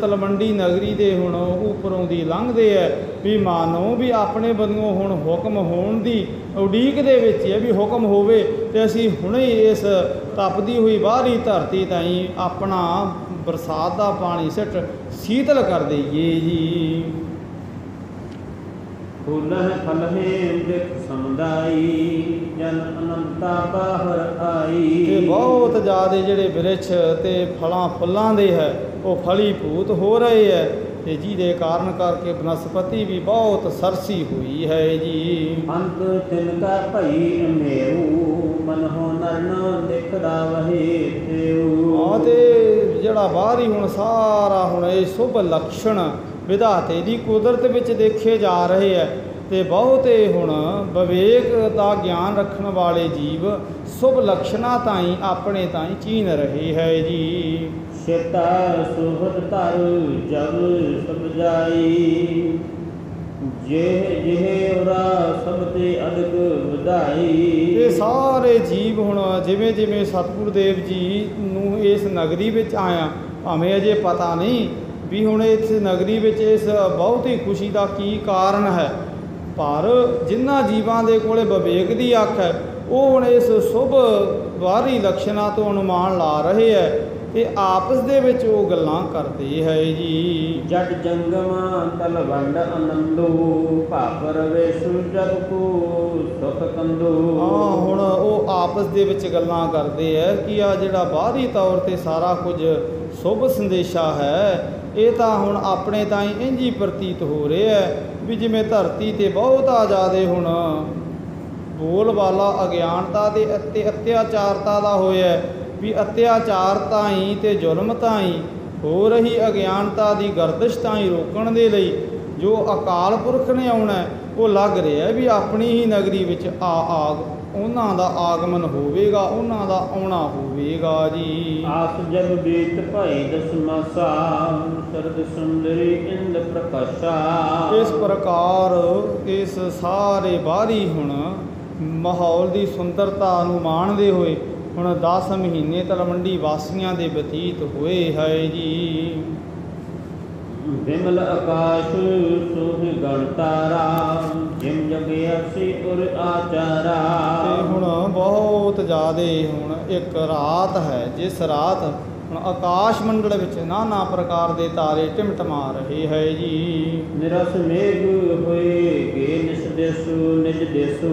[SPEAKER 2] ਤਲਵੰਡੀ ਨਗਰੀ ਦੇ ਹੁਣ ਉੱਪਰੋਂ ਦੀ ਲੰਘਦੇ ਹੈ ਵੀ ਮਾਨੋ ਵੀ ਆਪਣੇ ਬੰਦਿਓ ਹੁਣ ਹੁਕਮ ਹੋਣ ਦੀ ਉਡੀਕ ਦੇ ਵਿੱਚ ਹੈ ਵੀ ਹੁਕਮ ਹੋਵੇ ਤੇ ਅਸੀਂ ਹੁਣੇ ਇਸ ਤਪਦੀ ਹੋਈ ਬਾਹਰੀ ਧਰਤੀ ਤਾਈਂ ਆਪਣਾ ਬਰਸਾਤ ਦਾ ਪਾਣੀ ਸਿੱਟ ਸੀਤਲ ਕਰ ਦਈਏ ਜੀ।
[SPEAKER 1] ਫੁੱਲਹਿ ਫਲਹਿ ਦਿਖ ਸਮੁਦਾਈ ਜਨ ਅਨੰਤਾ ਬਾਹਰ ਆਈ।
[SPEAKER 2] ਤੇ ਬਹੁਤ ਜ਼ਿਆਦਾ ਜਿਹੜੇ ਬਿਰਛ ਤੇ ਫਲਾਂ ਫੁੱਲਾਂ ਦੇ ਹੈ ਉਹ ਫਲੀਭੂਤ ਹੋ ਰਹੇ ਹੈ ਤੇ ਜਿਹਦੇ ਕਾਰਨ ਕਰਕੇ ਬਨਸਪਤੀ ਵੀ ਬਹੁਤ ਸਰਸੀ ਹੋਈ ਹੈ ਜੀ।
[SPEAKER 1] ਅੰਤ ਤਿਨ ਕਾ ਭਈ ਮੇਰੂ ਮਨ ਹੋ ਨਰਨ ਦੇਖਦਾ ਵਹੇ ਤੇਉ।
[SPEAKER 2] ਤੇ ਜਿਹੜਾ ਬਾਹਰੀ ਹੁਣ ਸਾਰਾ ਹੁਣ ਇਹ ਸ਼ੁਭ ਲਕਸ਼ਣ ਵਿਧਾਤੇ ਦੀ ਕੁਦਰਤ ਵਿੱਚ ਦੇਖੇ ਜਾ ਰਹੇ ਹੈ ਤੇ ਬਹੁਤੇ ਹੁਣ ਵਿਵੇਕ ਦਾ ਗਿਆਨ ਰੱਖਣ ਵਾਲੇ ਜੀਵ ਸ਼ੁਭ ਲਕਸ਼ਣਾਂ ਤਾਈਂ ਆਪਣੇ ਤਾਈਂ ਚੀਨ ਰਹੇ ਹੈ ਜੀ।
[SPEAKER 1] ਸ਼ੇਤਾ ਸੁਹਦ ਧਰ ਜਬ ਸਭ ਜਾਈ ਜਿਹੇ ਉਰਾ ਸਭ ਤੇ ਅਦਕ ਵਧਾਈ।
[SPEAKER 2] ਇਹ ਸਾਰੇ ਜੀਵ ਹੁਣ ਜਿਵੇਂ ਜਿਵੇਂ ਸਤਿਗੁਰ ਦੇਵ ਜੀ ਨੂੰ ਇਸ ਨਗਰੀ ਵਿੱਚ ਆਇਆ ਭਾਵੇਂ ਅਜੇ ਪਤਾ ਨਹੀਂ ਵੀ ਹੁਣ ਇਸ ਨਗਰੀ ਵਿੱਚ ਇਸ ਬਹੁਤ ਹੀ ਖੁਸ਼ੀ ਦਾ ਕੀ ਕਾਰਨ ਹੈ, ਪਰ ਜਿਨ੍ਹਾਂ ਜੀਵਾਂ ਦੇ ਕੋਲੇ ਵਿਵੇਕ ਦੀ ਅੱਖ ਹੈ ਉਹ ਹੁਣ ਇਸ ਸ਼ੁਭ ਬਾਹਰੀ ਲਕਸ਼ਣਾਂ ਤੋਂ ਅਨੁਮਾਨ ਲਾ ਰਹੇ ਹੈ ਤੇ ਆਪਸ ਦੇ ਵਿੱਚ ਉਹ ਗੱਲਾਂ ਕਰਦੇ ਹੈ ਜੀ।
[SPEAKER 1] ਜਟ ਜੰਗਮ ਤਲਵੰਡ ਆਨੰਦੋ ਭਾਪਰ ਵੇਸੁ ਜਗ ਕੋ ਸੁਖ ਕੰਦੋ।
[SPEAKER 2] ਹੁਣ ਉਹ ਆਪਸ ਦੇ ਵਿੱਚ ਗੱਲਾਂ ਕਰਦੇ ਹੈ ਕਿ ਆ ਜਿਹੜਾ ਬਾਹਰੀ ਤੌਰ ਤੇ ਸਾਰਾ ਕੁਝ ਸ਼ੁਭ ਸੰਦੇਸ਼ਾ ਹੈ ਇਹ ਤਾਂ ਹੁਣ ਆਪਣੇ ਤਾਈਂ ਇੰਝ ਹੀ ਪ੍ਰਤੀਤ ਹੋ ਰਿਹਾ ਹੈ ਵੀ ਜਿਵੇਂ ਧਰਤੀ ਤੇ ਬਹੁਤਾ ਜ਼ਿਆਦਾ ਹੁਣ ਬੋਲਬਾਲਾ ਅਗਿਆਨਤਾ ਦੇ ਅਤੇ ਅਤਿਆਚਾਰਤਾ ਦਾ ਹੋਇਆ ਵੀ ਅਤਿਆਚਾਰ ਤਾਈਂ ਤੇ ਜ਼ੁਲਮ ਤਾਈਂ ਹੋ ਰਹੀ ਅਗਿਆਨਤਾ ਦੀ ਗਰਦਿਸ਼ ਤਾਈਂ ਰੋਕਣ ਦੇ ਲਈ ਜੋ ਅਕਾਲ ਪੁਰਖ ਨੇ ਆਉਣਾ ਉਹ ਲੱਗ ਰਿਹਾ ਵੀ ਆਪਣੀ ਹੀ ਨਗਰੀ ਵਿੱਚ ਉਹਨਾਂ ਦਾ ਆਗਮਨ ਹੋਵੇਗਾ, ਉਹਨਾਂ ਦਾ ਆਉਣਾ ਹੋਵੇਗਾ ਜੀ।
[SPEAKER 1] ਆਸ ਜਗ ਬੀਤ ਭਾਈ ਦਸਮਾਸਾ ਸਰਦ ਸੁੰਦਰੀ ਇੰਦ ਪ੍ਰਕਾਸ਼ਾ।
[SPEAKER 2] ਇਸ ਪ੍ਰਕਾਰ ਇਸ ਸਾਰੇ ਬਾਹਰੀ ਹੁਣ ਮਾਹੌਲ ਦੀ ਸੁੰਦਰਤਾ ਨੂੰ ਮਾਣਦੇ ਹੋਏ ਹੁਣ 10 ਮਹੀਨੇ ਤਲਵੰਡੀ ਵਾਸੀਆਂ ਦੇ ਬਤੀਤ ਹੋਏ ਹੈ ਜੀ।
[SPEAKER 1] ਵਿਮਲ ਆਕਾਸ਼ ਸੋਹਿ ਗਣ ਤਾਰਾ ਜਿਮ ਜਗਿਆ ਸੀ ਉਰ ਆਚਾਰਾ।
[SPEAKER 2] ਤੇ ਹੁਣ ਬਹੁਤ ਜ਼ਿਆਦਾ ਹੁਣ ਇੱਕ ਰਾਤ ਹੈ ਜਿਸ ਰਾਤ ਹੁਣ ਆਕਾਸ਼ ਮੰਡਲ ਵਿੱਚ ਨਾਨਾ ਪ੍ਰਕਾਰ ਦੇ ਤਾਰੇ ਟਿਮਟਮਾ ਰਹੇ ਹੈ ਜੀ।
[SPEAKER 1] ਨਿਰਸ ਮੇਘ ਹੋਏ ਗੇ ਨਿਸ ਦੇਸੁ ਨਿਜ ਦੇਸੁ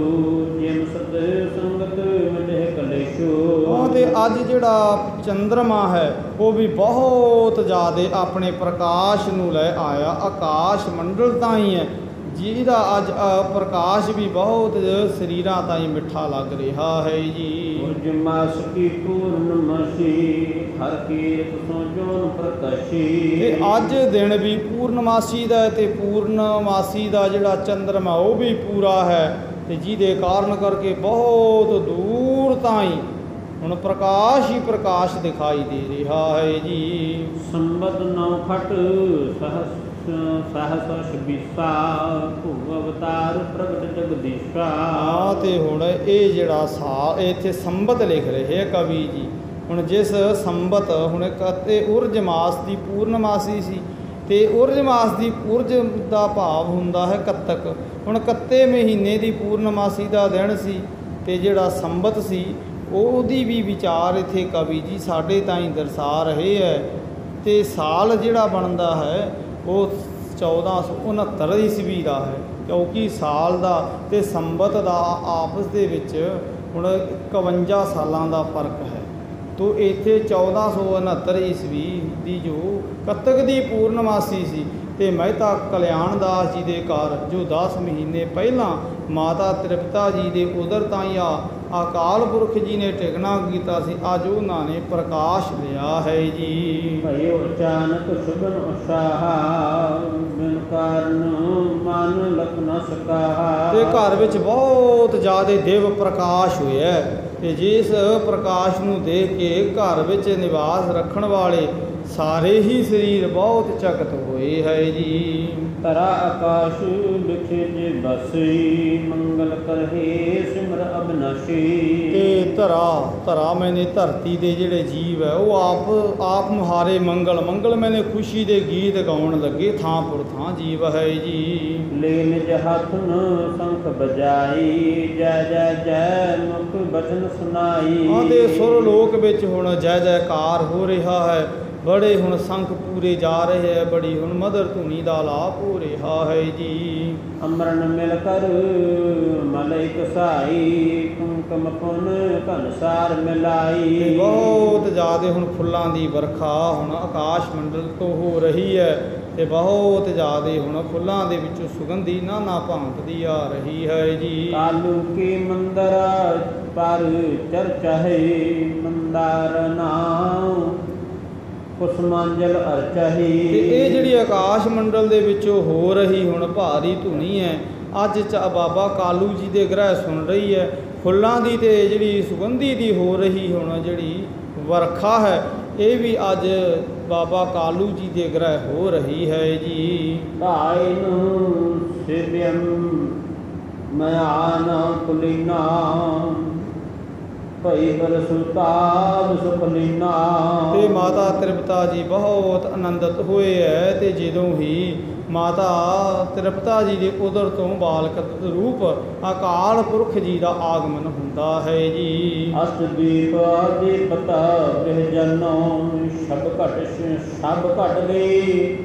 [SPEAKER 1] ਜਿਮ ਸਤ ਸੰਗਤ ਮਿਟੇ ਕਲੇਸ਼ੂ।
[SPEAKER 2] ਤੇ ਅੱਜ ਜਿਹੜਾ ਚੰਦਰਮਾ ਹੈ ਉਹ ਵੀ ਬਹੁਤ ਜ਼ਿਆਦਾ ਆਪਣੇ ਪ੍ਰਕਾਸ਼ ਨੂੰ ਲੈ ਆਇਆ ਆਕਾਸ਼ ਮੰਡਲ ਤਾਈਂ ਹੈ ਜਿਹਦਾ ਅੱਜ ਪ੍ਰਕਾਸ਼ ਵੀ ਬਹੁਤ ਸਰੀਰਾਂ ਤਾਈਂ ਮਿੱਠਾ ਲੱਗ ਰਿਹਾ ਹੈ ਜੀ।
[SPEAKER 1] ਉਜ ਮਾਸ ਕੀ ਪੂਰਨਮਾਸੀ ਹਰ ਕੀਰਤ ਸੋ ਜੋਨ ਪ੍ਰਕਾਸ਼ੀ।
[SPEAKER 2] ਤੇ ਅੱਜ ਦਿਨ ਵੀ ਪੂਰਨਮਾਸੀ ਦਾ ਤੇ ਪੂਰਨਮਾਸੀ ਦਾ ਜਿਹੜਾ ਚੰਦਰਮਾ ਉਹ ਵੀ ਪੂਰਾ ਹੈ ਤੇ ਜਿਹਦੇ ਕਾਰਨ ਕਰਕੇ ਬਹੁਤ ਦੂਰ ਤਾਈਂ ਹੁਣ ਪ੍ਰਕਾਸ਼ ਹੀ ਪ੍ਰਕਾਸ਼ ਦਿਖਾਈ ਦੇ ਰਿਹਾ ਹੈ ਜੀ।
[SPEAKER 1] ਸੰਬਤ 9 ਖਟ ਸਹਸ ਛਬੀਸਾ ਭੂ ਅਵਤਾਰ ਪ੍ਰਗਟ ਜਗਦੀਸ਼ਾ।
[SPEAKER 2] ਤੇ ਹੁਣ ਇਹ ਜਿਹੜਾ ਇੱਥੇ ਸੰਬਤ ਲਿਖ ਰਹੇ ਕਵੀ ਜੀ ਹੁਣ ਜਿਸ ਸੰਬਤ ਹੁਣ ਕਤੇ ਉਰਜ ਮਾਸ ਦੀ ਪੂਰਨਮਾਸੀ ਸੀ ਤੇ ਉਰਜ ਮਾਸ ਦੀ ਉਰਜ ਦਾ ਭਾਵ ਹੁੰਦਾ ਹੈ ਕੱਤਕ। ਹੁਣ ਕੱਤੇ ਮਹੀਨੇ ਦੀ ਪੂਰਨਮਾਸੀ ਦਾ ਦਿਨ ਸੀ ਤੇ ਜਿਹੜਾ ਸੰਬਤ ਸੀ ਉਹਦੀ ਵੀ ਵਿਚਾਰ ਇੱਥੇ ਕਵੀ ਜੀ ਸਾਡੇ ਤਾਈਂ ਦਰਸਾ ਰਹੇ ਹੈ। ਤੇ ਸਾਲ ਜਿਹੜਾ ਬਣਦਾ ਹੈ ਉਹ 1469 ਈਸਵੀ ਦਾ ਹੈ ਕਿਉਂਕਿ ਸਾਲ ਦਾ ਤੇ ਸੰਬਤ ਦਾ ਆਪਸ ਦੇ ਵਿੱਚ ਹੁਣ 51 ਸਾਲਾਂ ਦਾ ਫਰਕ ਹੈ। ਤੋ ਇੱਥੇ 1469 ਈਸਵੀ ਦੀ ਜੋ ਕੱਤਕ ਦੀ ਪੂਰਨਮਾਸੀ ਸੀ ਤੇ ਮਹਿਤਾ ਕਲਿਆਣ ਦਾਸ ਜੀ ਦੇ ਘਰ ਜੋ 10 ਮਹੀਨੇ ਪਹਿਲਾਂ ਮਾਤਾ ਤ੍ਰਿਪਤਾ ਜੀ ਦੇ ਉਦਰ ਤਾਈਂ ਅਕਾਲ ਪੁਰਖ ਜੀ ਨੇ ਟਿਕਣਾ ਕੀਤਾ ਸੀ, ਅੱਜ ਉਹਨਾਂ ਨੇ ਪ੍ਰਕਾਸ਼ ਲਿਆ ਹੈ ਜੀ।
[SPEAKER 1] ਭਇਓ ਅਚਾਨਕ ਸੁਗਨ ਉਤਸਾਹਾ ਬਿਨ ਕਾਰਨ ਮਨ ਲਖ ਨ ਸਕਾਹਾ।
[SPEAKER 2] ਤੇ ਘਰ ਵਿੱਚ ਬਹੁਤ ਜ਼ਿਆਦਾ ਦਿਵ ਪ੍ਰਕਾਸ਼ ਹੋਇਆ ਤੇ ਜਿਸ ਪ੍ਰਕਾਸ਼ ਨੂੰ ਦੇਖ ਕੇ ਘਰ ਵਿੱਚ ਨਿਵਾਸ ਰੱਖਣ ਵਾਲੇ ਸਾਰੇ ਹੀ ਸਰੀਰ ਬਹੁਤ ਚਕਿਤ ਹੋਏ ਹੈ ਜੀ।
[SPEAKER 1] ਤਰਾ ਆਕਾਸ਼ ਲਿਖੇ ਜੇ ਬਸਈ ਮੰਗਲ ਕਰਹੇ ਸਿਮਰ ਅਬਨਾਸ਼ੀ।
[SPEAKER 2] ਤੇ ਧਰਾ ਮੈਨੇ ਧਰਤੀ ਦੇ ਜਿਹੜੇ ਜੀਵ ਹੈ ਉਹ ਆਪ ਮੁਹਾਰੇ ਮੰਗਲ ਮੈਨੇ ਖੁਸ਼ੀ ਦੇ ਗੀਤ ਗਾਉਣ ਲੱਗੇ ਥਾਂ ਪੁਰ ਥਾਂ ਜੀਵ ਹੈ ਜੀ।
[SPEAKER 1] ਲੈ ਨਿਜ ਹੱਥ ਨ ਸੰਖ ਬਜਾਈ ਜੈ ਜੈ ਜੈ ਮੁਖ ਬਚਨ ਸੁਨਾਈ।
[SPEAKER 2] ਆਦੇ ਸੁਰ ਲੋਕ ਵਿੱਚ ਹੁਣ ਜੈ ਜੈਕਾਰ ਹੋ ਰਿਹਾ ਹੈ, ਬੜੇ ਹੁਣ ਸੰਖ ਪੂਰੇ ਜਾ ਰਹੇ ਹੈ, ਬੜੀ ਹੁਣ ਮਦਰ ਧੁਨੀ ਦਾ ਲਾਪ ਹੋ ਰਿਹਾ ਹੈ ਜੀ।
[SPEAKER 1] ਅਮਰਨ ਮਿਲ ਕਰ ਮਲਇਕ ਸਾਈ ਕੁੰਕਮ ਪੁਨ ਘਨਸਾਰ ਮਿਲਾਈ।
[SPEAKER 2] ਤੇ ਬਹੁਤ ਜ਼ਿਆਦਾ ਹੁਣ ਫੁੱਲਾਂ ਦੀ ਵਰਖਾ ਹੁਣ ਆਕਾਸ਼ ਮੰਡਲ ਤੋਂ ਹੋ ਰਹੀ ਹੈ ਤੇ ਬਹੁਤ ਜ਼ਿਆਦਾ ਹੁਣ ਫੁੱਲਾਂ ਦੇ ਵਿੱਚੋਂ ਸੁਗੰਧੀ ਨਾਨਾ ਭਾਂਤ ਦੀ ਆ ਰਹੀ ਹੈ ਜੀ।
[SPEAKER 1] ਕਾਲੂ ਕੀ ਮੰਦਰ ਪਰ ਚਰਚਾ ਹੈ ਮੰਦਾਰ ਨਾਮ ਕੁਸਮਾਂਜਲ ਅਰਚਹੀ।
[SPEAKER 2] ਤੇ ਇਹ ਜਿਹੜੀ ਆਕਾਸ਼ ਮੰਡਲ ਦੇ ਵਿੱਚੋਂ ਹੋ ਰਹੀ ਹੁਣ ਭਾਰੀ ਧੁਨੀ ਹੈ, ਅੱਜ ਬਾਬਾ ਕਾਲੂ ਜੀ ਦੇ ਗ੍ਰਹਿ ਸੁਣ ਰਹੀ ਹੈ। ਫੁੱਲਾਂ ਦੀ ਤੇ ਜਿਹੜੀ ਸੁਗੰਧੀ ਦੀ ਹੋ ਰਹੀ ਹੁਣ ਜਿਹੜੀ ਵਰਖਾ ਹੈ, ਇਹ ਵੀ ਅੱਜ ਬਾਬਾ ਕਾਲੂ ਜੀ ਦੇ ਗ੍ਰਹਿ ਹੋ ਰਹੀ ਹੈ ਜੀ।
[SPEAKER 1] ਭਾਈ ਨੂੰ ਸਿਵਿਅਮ ਮਿਆਨ ਕੁਲੀਨਾ ਭਈ ਬਰਸੁਤਾਬ ਸੁਪਲੀਨਾ।
[SPEAKER 2] ਤੇ ਮਾਤਾ ਤ੍ਰਿਪਤਾ ਜੀ ਬਹੁਤ ਆਨੰਦਿਤ ਹੋਏ ਹੈ ਤੇ ਜਦੋਂ ਹੀ ਮਾਤਾ ਤ੍ਰਿਪਤਾ ਜੀ ਦੇ ਉਦਰ ਤੋਂ ਬਾਲਕ ਰੂਪ ਅਕਾਲ ਪੁਰਖ ਜੀ ਦਾ ਆਗਮਨ ਹੁੰਦਾ ਹੈ ਜੀ।
[SPEAKER 1] ਅਸ਼ਦੀਪ ਦੀਪਤਾ ਬਿਹ ਜਨੋ ਸਭ ਘਟ ਗਈ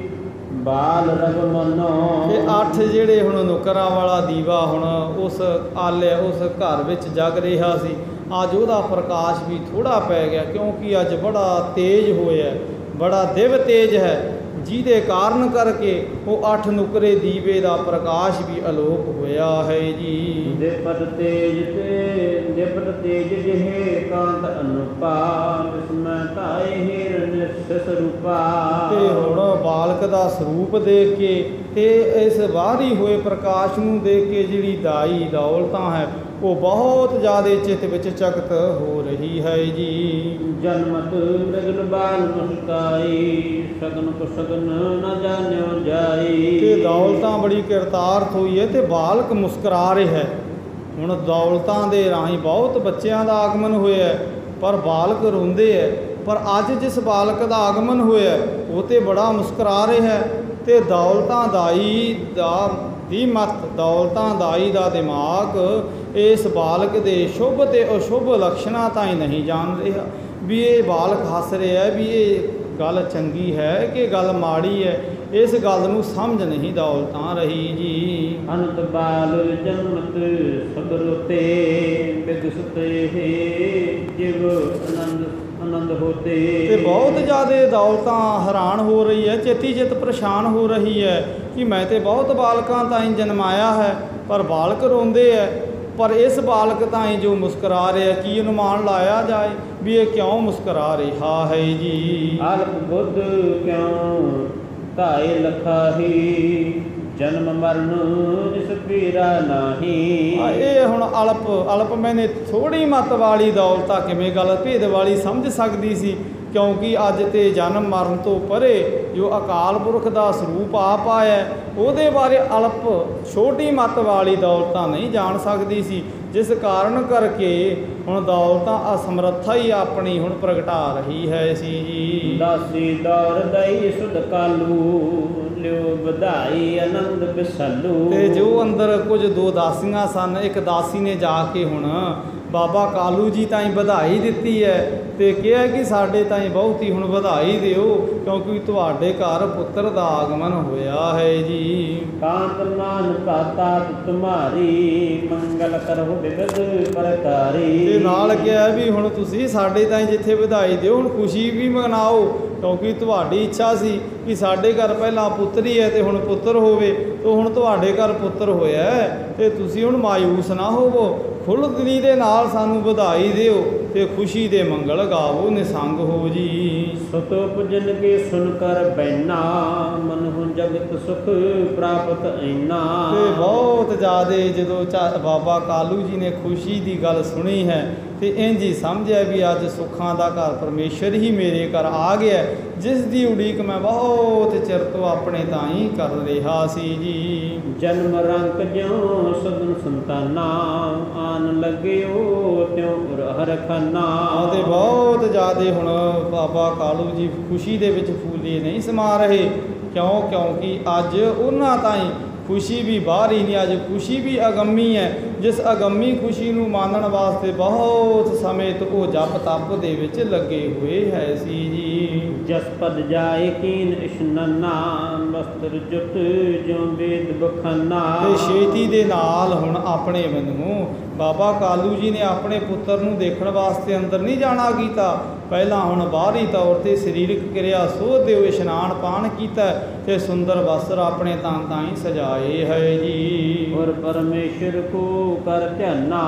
[SPEAKER 1] ਬਾਲ ਰਗ ਮਨੋ।
[SPEAKER 2] ਤੇ 8 ਜਿਹੜੇ ਹੁਣ ਨੁਕਰਾਂ ਵਾਲਾ ਦੀਵਾ ਹੁਣ ਉਸ ਆਲੇ ਉਸ ਘਰ ਵਿੱਚ ਜਗ ਰਿਹਾ ਸੀ, ਅੱਜ ਉਹਦਾ ਪ੍ਰਕਾਸ਼ ਵੀ ਥੋੜ੍ਹਾ ਪੈ ਗਿਆ, ਕਿਉਂਕਿ ਅੱਜ ਬੜਾ ਤੇਜ਼ ਹੋਇਆ, ਬੜਾ ਦਿਵ ਤੇਜ ਹੈ, ਜਿਹਦੇ ਕਾਰਨ ਕਰਕੇ ਉਹ 8 ਨੁਕਰੇ ਦੀਵੇ ਦਾ ਪ੍ਰਕਾਸ਼ ਵੀ ਅਲੋਪ ਹੋਇਆ ਹੈ ਜੀ।
[SPEAKER 1] ਦਿਪਟ ਤੇਜ ਜਿਹੇ ਕਾਂਤ ਅਨੁਪਾ ਬਿਸਮੈ ਧਾਇ ਹਿਰਨ ਸਰੂਪਾ।
[SPEAKER 2] ਤੇ ਹੁਣ ਬਾਲਕ ਦਾ ਸਰੂਪ ਦੇਖ ਕੇ ਤੇ ਇਸ ਬਾਹਰੀ ਹੋਏ ਪ੍ਰਕਾਸ਼ ਨੂੰ ਦੇਖ ਕੇ ਜਿਹੜੀ ਦਾਈ ਦੌਲਤਾਂ ਹੈ ਉਹ ਬਹੁਤ ਜ਼ਿਆਦਾ ਚਿੱਤ ਵਿੱਚ ਚਕਿਤ ਹੋ ਰਹੀ ਹੈ ਜੀ।
[SPEAKER 1] ਜਨਮਤ ਮ੍ਰਿਗਨ ਬਾਲ ਮੁਸਕਾਈ ਸਗਨ ਕੋ ਸਗਨ ਨਾ ਜਾਣਿਓ ਜਾਈ।
[SPEAKER 2] ਤੇ ਦੌਲਤਾਂ ਬੜੀ ਕਿਰਤਾਰਥ ਹੋਈ ਹੈ ਤੇ ਬਾਲਕ ਮੁਸਕਰਾ ਰਿਹਾ ਹੈ। ਹੁਣ ਦੌਲਤਾਂ ਦੇ ਰਾਹੀਂ ਬਹੁਤ ਬੱਚਿਆਂ ਦਾ ਆਗਮਨ ਹੋਇਆ ਪਰ ਬਾਲਕ ਰੋਂਦੇ ਹੈ, ਪਰ ਅੱਜ ਜਿਸ ਬਾਲਕ ਦਾ ਆਗਮਨ ਹੋਇਆ ਉਹ ਤੇ ਬੜਾ ਮੁਸਕਰਾ ਰਿਹਾ ਹੈ। ਤੇ ਦੌਲਤਾਂ ਦਾਈ ਦੀ ਮਤ, ਦੌਲਤਾਂ ਦਾਈ ਦਾ ਦਿਮਾਗ ਇਸ ਬਾਲਕ ਦੇ ਸ਼ੁਭ ਤੇ ਅਸ਼ੁਭ ਲੱਛਣਾਂ ਤਾਂ ਹੀ ਨਹੀਂ ਜਾਣ ਰਿਹਾ ਵੀ ਇਹ ਬਾਲਕ ਹੱਸ ਰਿਹਾ ਵੀ ਇਹ ਗੱਲ ਚੰਗੀ ਹੈ ਕਿ ਗੱਲ ਮਾੜੀ ਹੈ। ਇਸ ਗੱਲ ਨੂੰ ਸਮਝ ਨਹੀਂ ਦੌਲਤਾਂ ਰਹੀ ਜੀ।
[SPEAKER 1] ਅਨੰਤ ਬਾਲ ਜਨਮਤ ਸਗਰੋਤੇ ਬਿਗਸਤੇ ਜਿਵ ਆਨੰਦ ਹੋਤੇ।
[SPEAKER 2] ਤੇ ਬਹੁਤ ਜ਼ਿਆਦਾ ਦੌਲਤਾਂ ਹੈਰਾਨ ਹੋ ਰਹੀ ਹੈ, ਚੇਤੀ ਚਿੱਤ ਪਰੇਸ਼ਾਨ ਹੋ ਰਹੀ ਹੈ ਕਿ ਮੈਂ ਤੇ ਬਹੁਤ ਬਾਲਕਾਂ ਤਾਈਂ ਜਨਮਾਇਆ ਹੈ ਪਰ ਬਾਲਕ ਰੋਂਦੇ ਹੈ, ਪਰ ਇਸ ਬਾਲਕ ਤਾਈਂ ਜੋ ਮੁਸਕਰਾ ਰਿਹਾ ਕੀ ਅਨੁਮਾਨ ਲਾਇਆ ਜਾਏ ਵੀ ਇਹ ਕਿਉਂ ਮੁਸਕਰਾ ਰਿਹਾ ਹੈ ਜੀ।
[SPEAKER 1] ਅਲਪ ਬੁੱਧ ਕਿਉਂ ਧਾਇ ਲਖਾਹੀ ਜਨਮ ਮਰਨ ਜਿਸ ਪੀਰਾ ਨਾਹੀ।
[SPEAKER 2] ਇਹ ਹੁਣ ਅਲਪ ਮੈਨੇ ਥੋੜ੍ਹੀ ਮੱਤ ਵਾਲੀ ਦੌਲਤਾਂ ਕਿਵੇਂ ਗੱਲ ਭੇਦ ਵਾਲੀ ਸਮਝ ਸਕਦੀ ਸੀ, ਕਿਉਂਕਿ ਅੱਜ ਤੇ ਜਨਮ ਮਰਨ ਤੋਂ ਪਰੇ ਜੋ ਅਕਾਲ ਪੁਰਖ ਦਾ ਸਰੂਪ ਆਪ ਆਇਆ ਉਹਦੇ ਬਾਰੇ ਅਲਪ ਛੋਟੀ ਮੱਤ ਵਾਲੀ ਦੌਲਤਾਂ ਨਹੀਂ ਜਾਣ ਸਕਦੀ ਸੀ, ਜਿਸ ਕਾਰਨ ਕਰਕੇ ਹੁਣ ਦੌਲਤਾਂ ਅਸਮਰੱਥਾ ਹੀ ਆਪਣੀ ਹੁਣ ਪ੍ਰਗਟਾ ਰਹੀ ਹੈ ਸੀ ਜੀ।
[SPEAKER 1] ਦਾਸੀ ਦੌਰ ਦਈ ਸੁਧ ਕਾਲੂ ਲਿਓ ਵਧਾਈ ਆਨੰਦ ਬਿਸਲੂ।
[SPEAKER 2] ਤੇ ਜੋ ਅੰਦਰ ਕੁਝ 2 ਦਾਸੀਆਂ ਸਨ, ਇੱਕ ਦਾਸੀ ਨੇ ਜਾ ਕੇ ਹੁਣ ਬਾਬਾ ਕਾਲੂ ਜੀ ਤਾਈਂ ਵਧਾਈ ਦਿੱਤੀ ਹੈ ਤੇ ਕਿਹਾ ਕਿ ਸਾਡੇ ਤਾਈਂ ਬਹੁਤੀ ਹੁਣ ਵਧਾਈ ਦਿਓ ਕਿਉਂਕਿ ਤੁਹਾਡੇ ਘਰ ਪੁੱਤਰ ਦਾ ਆਗਮਨ ਹੋਇਆ ਹੈ ਜੀ।
[SPEAKER 1] ਕਾਂਤ ਮਾਨ ਪਾਤਾ ਤੁਮਾਰੀ ਮੰਗਲ ਕਰਹੁ ਬਿਗਦ ਪ੍ਰਕਾਰੀ।
[SPEAKER 2] ਤੇ ਨਾਲ ਕਿਹਾ ਵੀ ਹੁਣ ਤੁਸੀਂ ਸਾਡੇ ਤਾਈਂ ਜਿੱਥੇ ਵਧਾਈ ਦਿਓ ਹੁਣ ਖੁਸ਼ੀ ਵੀ ਮਨਾਓ, ਕਿਉਂਕਿ ਤੁਹਾਡੀ ਇੱਛਾ ਸੀ ਕਿ ਸਾਡੇ ਘਰ ਪਹਿਲਾਂ ਪੁੱਤਰੀ ਹੈ ਤੇ ਹੁਣ ਪੁੱਤਰ ਹੋਵੇ, ਤੇ ਹੁਣ ਤੁਹਾਡੇ ਘਰ ਪੁੱਤਰ ਹੋਇਆ ਹੈ ਤੇ ਤੁਸੀਂ ਹੁਣ ਮਾਯੂਸ ਨਾ ਹੋਵੋ, ਖੁੱਲ੍ਹ ਦਿਲੀ ਦੇ ਨਾਲ ਸਾਨੂੰ ਵਧਾਈ ਦਿਓ ਤੇ ਖੁਸ਼ੀ ਦੇ ਮੰਗਲ ਗਾਵੋ, ਨਿਸੰਗ ਹੋ ਜੀ।
[SPEAKER 1] ਸੁਤ ਉਪਜਨ ਕੇ ਸੁਨ ਕਰ ਬੈਨਾ, ਮਨ ਹੁ ਜਗਤ ਸੁਖ ਪ੍ਰਾਪਤ ਐਨਾ।
[SPEAKER 2] ਤੇ ਬਹੁਤ ਜ਼ਿਆਦਾ ਜਦੋਂ ਬਾਬਾ ਕਾਲੂ ਜੀ ਨੇ ਖੁਸ਼ੀ ਦੀ ਗੱਲ ਸੁਣੀ ਹੈ ਤੇ ਇੰਝ ਹੀ ਸਮਝਿਆ ਵੀ ਅੱਜ ਸੁੱਖਾਂ ਦਾ ਘਰ ਪਰਮੇਸ਼ਰ ਹੀ ਮੇਰੇ ਘਰ ਆ ਗਿਆ, ਜਿਸ ਦੀ ਉਡੀਕ ਮੈਂ ਬਹੁਤ ਚਿਰ ਤੋਂ ਆਪਣੇ ਤਾਈਂ ਕਰ ਰਿਹਾ ਸੀ ਜੀ।
[SPEAKER 1] ਜਨਮ ਰੰਕ ਜਿਉ ਸਦਨ ਸੰਤਾਨਾ, ਆਨ ਲੱਗਿਓ ਤਿਉ ਹਰ ਖਾਨਾ।
[SPEAKER 2] ਤੇ ਬਹੁਤ ਜ਼ਿਆਦਾ ਹੁਣ ਬਾਬਾ ਕਾਲੂ ਜੀ ਖੁਸ਼ੀ ਦੇ ਵਿੱਚ ਫੂਲੇ ਨਹੀਂ ਸਮਾ ਰਹੇ, ਕਿਉਂਕਿ ਅੱਜ ਉਹਨਾਂ ਤਾਈਂ ਖੁਸ਼ੀ ਵੀ ਬਾਹਰੀ ਨਹੀਂ, ਅੱਜ ਖੁਸ਼ੀ ਵੀ ਅਗੰਮੀ ਹੈ, ਜਿਸ ਅਗੰਮੀ ਖੁਸ਼ੀ ਨੂੰ ਮਾਣਨ ਵਾਸਤੇ ਬਹੁਤ ਸਮੇਂ ਤੋਂ ਉਹ ਜਪ ਤਪ ਦੇ ਵਿੱਚ ਲੱਗੇ ਹੋਏ ਹੈ ਸੀ ਜੀ।
[SPEAKER 1] ਜਸ ਪਦ ਜਾਏ ਕੀਨ ਇਸ਼ਨਾਨਾ, ਬਸਤਰ ਜੁਤ ਜਿਉ ਵੇਦ ਬਖਾਨਾ।
[SPEAKER 2] ਤੇ ਛੇਤੀ ਦੇ ਨਾਲ ਹੁਣ ਆਪਣੇ ਮੈਨੂੰ ਬਾਬਾ ਕਾਲੂ ਜੀ ਨੇ ਆਪਣੇ ਪੁੱਤਰ ਨੂੰ ਦੇਖਣ ਵਾਸਤੇ ਅੰਦਰ ਨਹੀਂ ਜਾਣਾ ਕੀਤਾ, ਪਹਿਲਾਂ ਹੁਣ ਬਾਹਰੀ ਤੌਰ 'ਤੇ ਸਰੀਰਕ ਕਿਰਿਆ ਸੋਧ ਦੇ ਇਸ਼ਨਾਨ ਪਾਣ ਕੀਤਾ ਤੇ ਸੁੰਦਰ ਵਸਤਰ ਆਪਣੇ ਤਨ ਤਾਈਂ ਸਜਾਏ ਹੈ ਜੀ।
[SPEAKER 1] ਔਰ ਪਰਮੇਸ਼ਰ ਕੋ ਕਰ ਧਿਆਨਾ,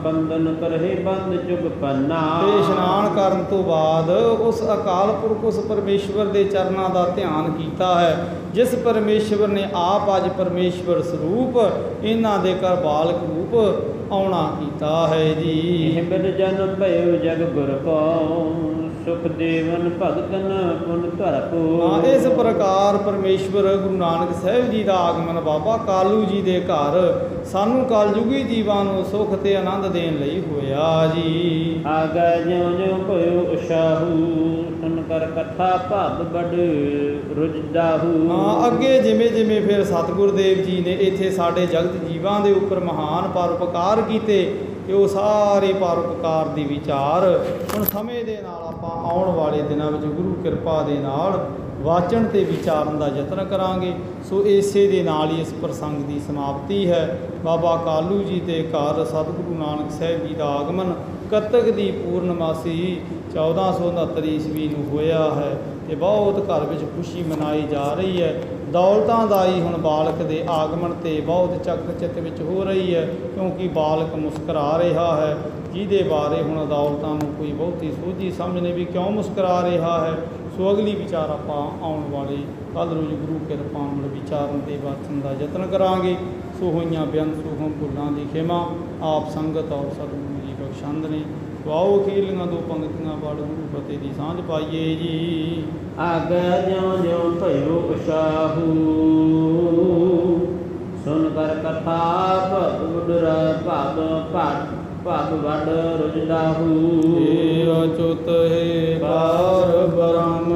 [SPEAKER 1] ਬੰਧਨ ਕਰਹਿ ਬੰਦ ਜੁਗ ਪੰਨਾ।
[SPEAKER 2] ਤੇ ਇਸ਼ਨਾਨ ਕਰਨ ਤੋਂ ਬਾਅਦ ਉਸ ਅਕਾਲ ਪੁਰਖ ਉਸ ਪਰਮੇਸ਼ਵਰ ਦੇ ਚਰਨਾਂ ਦਾ ਧਿਆਨ ਕੀਤਾ ਹੈ, ਜਿਸ ਪਰਮੇਸ਼ਵਰ ਨੇ ਆਪ ਅੱਜ ਪਰਮੇਸ਼ਵਰ ਸਰੂਪ ਇਹਨਾਂ ਦੇ ਘਰ ਬਾਲਕ ਰੂਪ ਆਉਣਾ ਕੀਤਾ ਹੈ ਜੀ।
[SPEAKER 1] ਇਹ ਬਿਨ ਜਨ ਭਇਓ ਜਗ ਗੁਰ ਕੋ, ਸੁਖ ਦੇਵਨ ਭਗਤਨ ਪੁਨ ਧਰ ਕੋ।
[SPEAKER 2] ਇਸ ਪ੍ਰਕਾਰ ਪਰਮੇਸ਼ਵਰ ਗੁਰੂ ਨਾਨਕ ਸਾਹਿਬ ਜੀ ਦਾ ਆਗਮਨ ਬਾਬਾ ਕਾਲੂ ਜੀ ਦੇ ਘਰ ਸਾਨੂੰ ਕਲਯੁਗੀ ਜੀਵਾਂ ਨੂੰ ਸੁਖ ਤੇ ਆਨੰਦ ਦੇਣ ਲਈ ਹੋਇਆ ਜੀ।
[SPEAKER 1] ਆਗਾ ਜਿਉ ਜਿਉ ਭਇਓ ਉਸ਼ਾਹੂ, ਸੁਨ ਕਰ ਕਥਾ ਭਬ ਬੜ ਰੁਜਦਾਹੂ।
[SPEAKER 2] ਅੱਗੇ ਜਿਵੇਂ ਜਿਵੇਂ ਫਿਰ ਸਤਿਗੁਰ ਦੇਵ ਜੀ ਨੇ ਇੱਥੇ ਸਾਡੇ ਜਗਤ ਜੀਵਾਂ ਦੇ ਉੱਪਰ ਮਹਾਨ ਪਰਉਪਕਾਰ ਕੀਤੇ, ਤੇ ਉਹ ਸਾਰੇ ਪਰਉਪਕਾਰ ਦੀ ਵਿਚਾਰ ਹੁਣ ਸਮੇਂ ਦੇ ਨਾਲ ਆਪਾਂ ਆਉਣ ਵਾਲੇ ਦਿਨਾਂ ਵਿੱਚ ਗੁਰੂ ਕਿਰਪਾ ਦੇ ਨਾਲ ਵਾਚਣ ਤੇ ਵਿਚਾਰਨ ਦਾ ਯਤਨ ਕਰਾਂਗੇ। ਸੋ ਇਸੇ ਦੇ ਨਾਲ ਹੀ ਇਸ ਪ੍ਰਸੰਗ ਦੀ ਸਮਾਪਤੀ ਹੈ। ਬਾਬਾ ਕਾਲੂ ਜੀ ਦੇ ਘਰ ਸਤਿਗੁਰੂ ਨਾਨਕ ਸਾਹਿਬ ਜੀ ਦਾ ਆਗਮਨ ਕੱਤਕ ਦੀ ਪੂਰਨਮਾਸੀ 1469 ਈਸਵੀ ਨੂੰ ਹੋਇਆ ਹੈ ਤੇ ਬਹੁਤ ਘਰ ਵਿੱਚ ਖੁਸ਼ੀ ਮਨਾਈ ਜਾ ਰਹੀ ਹੈ। ਦੌਲਤਾਂ ਦਾ ਹੀ ਹੁਣ ਬਾਲਕ ਦੇ ਆਗਮਨ 'ਤੇ ਬਹੁਤ ਚਕਚਿਤ ਵਿੱਚ ਹੋ ਰਹੀ ਹੈ, ਕਿਉਂਕਿ ਬਾਲਕ ਮੁਸਕਰਾ ਰਿਹਾ ਹੈ, ਜਿਹਦੇ ਬਾਰੇ ਹੁਣ ਦੌਲਤਾਂ ਨੂੰ ਕੋਈ ਬਹੁਤੀ ਸੋਝੀ ਸਮਝ ਨਹੀਂ ਵੀ ਕਿਉਂ ਮੁਸਕਰਾ ਰਿਹਾ ਹੈ। ਸੋ ਅਗਲੀ ਵਿਚਾਰ ਆਪਾਂ ਆਉਣ ਵਾਲੇ ਕੱਲ੍ਹ ਰੋਜ਼ ਗੁਰੂ ਕਿਰਪਾ ਨਾਲ ਵਿਚਾਰਨ ਦੇ ਵਾਚਨ ਦਾ ਯਤਨ ਕਰਾਂਗੇ। ਸੋ ਹੋਈਆਂ ਬੇਅੰਤ ਸੂਖਮ ਭੁੱਲਾਂ ਦੀ ਖਿਮਾ ਆਪ ਸੰਗਤ ਔਰ ਸਤਿਗੁਰੂ ਜੀ ਬਖਸ਼ੰਦ ਨੇ। ਆਓ ਅਖੀਰਲੀਆਂ ਦੋ ਪੰਗਤੀਆਂ ਪੜ੍ਹ ਗੁਰੂ ਫਤਿਹ ਦੀ ਸਾਂਝ ਪਾਈਏ ਜੀ।
[SPEAKER 1] ਆਗਾ ਜਿਉ ਜਿਉ ਭਇਓ ਉਸ਼ਾਹੂ, ਸੁਨ ਕਰ ਕਥਾ ਭਬ ਵਡ ਰੁਜਦਾਹੂ।
[SPEAKER 2] ਅਚੁਤ ਹੈ ਪਾਰ ਬ੍ਰਹਮ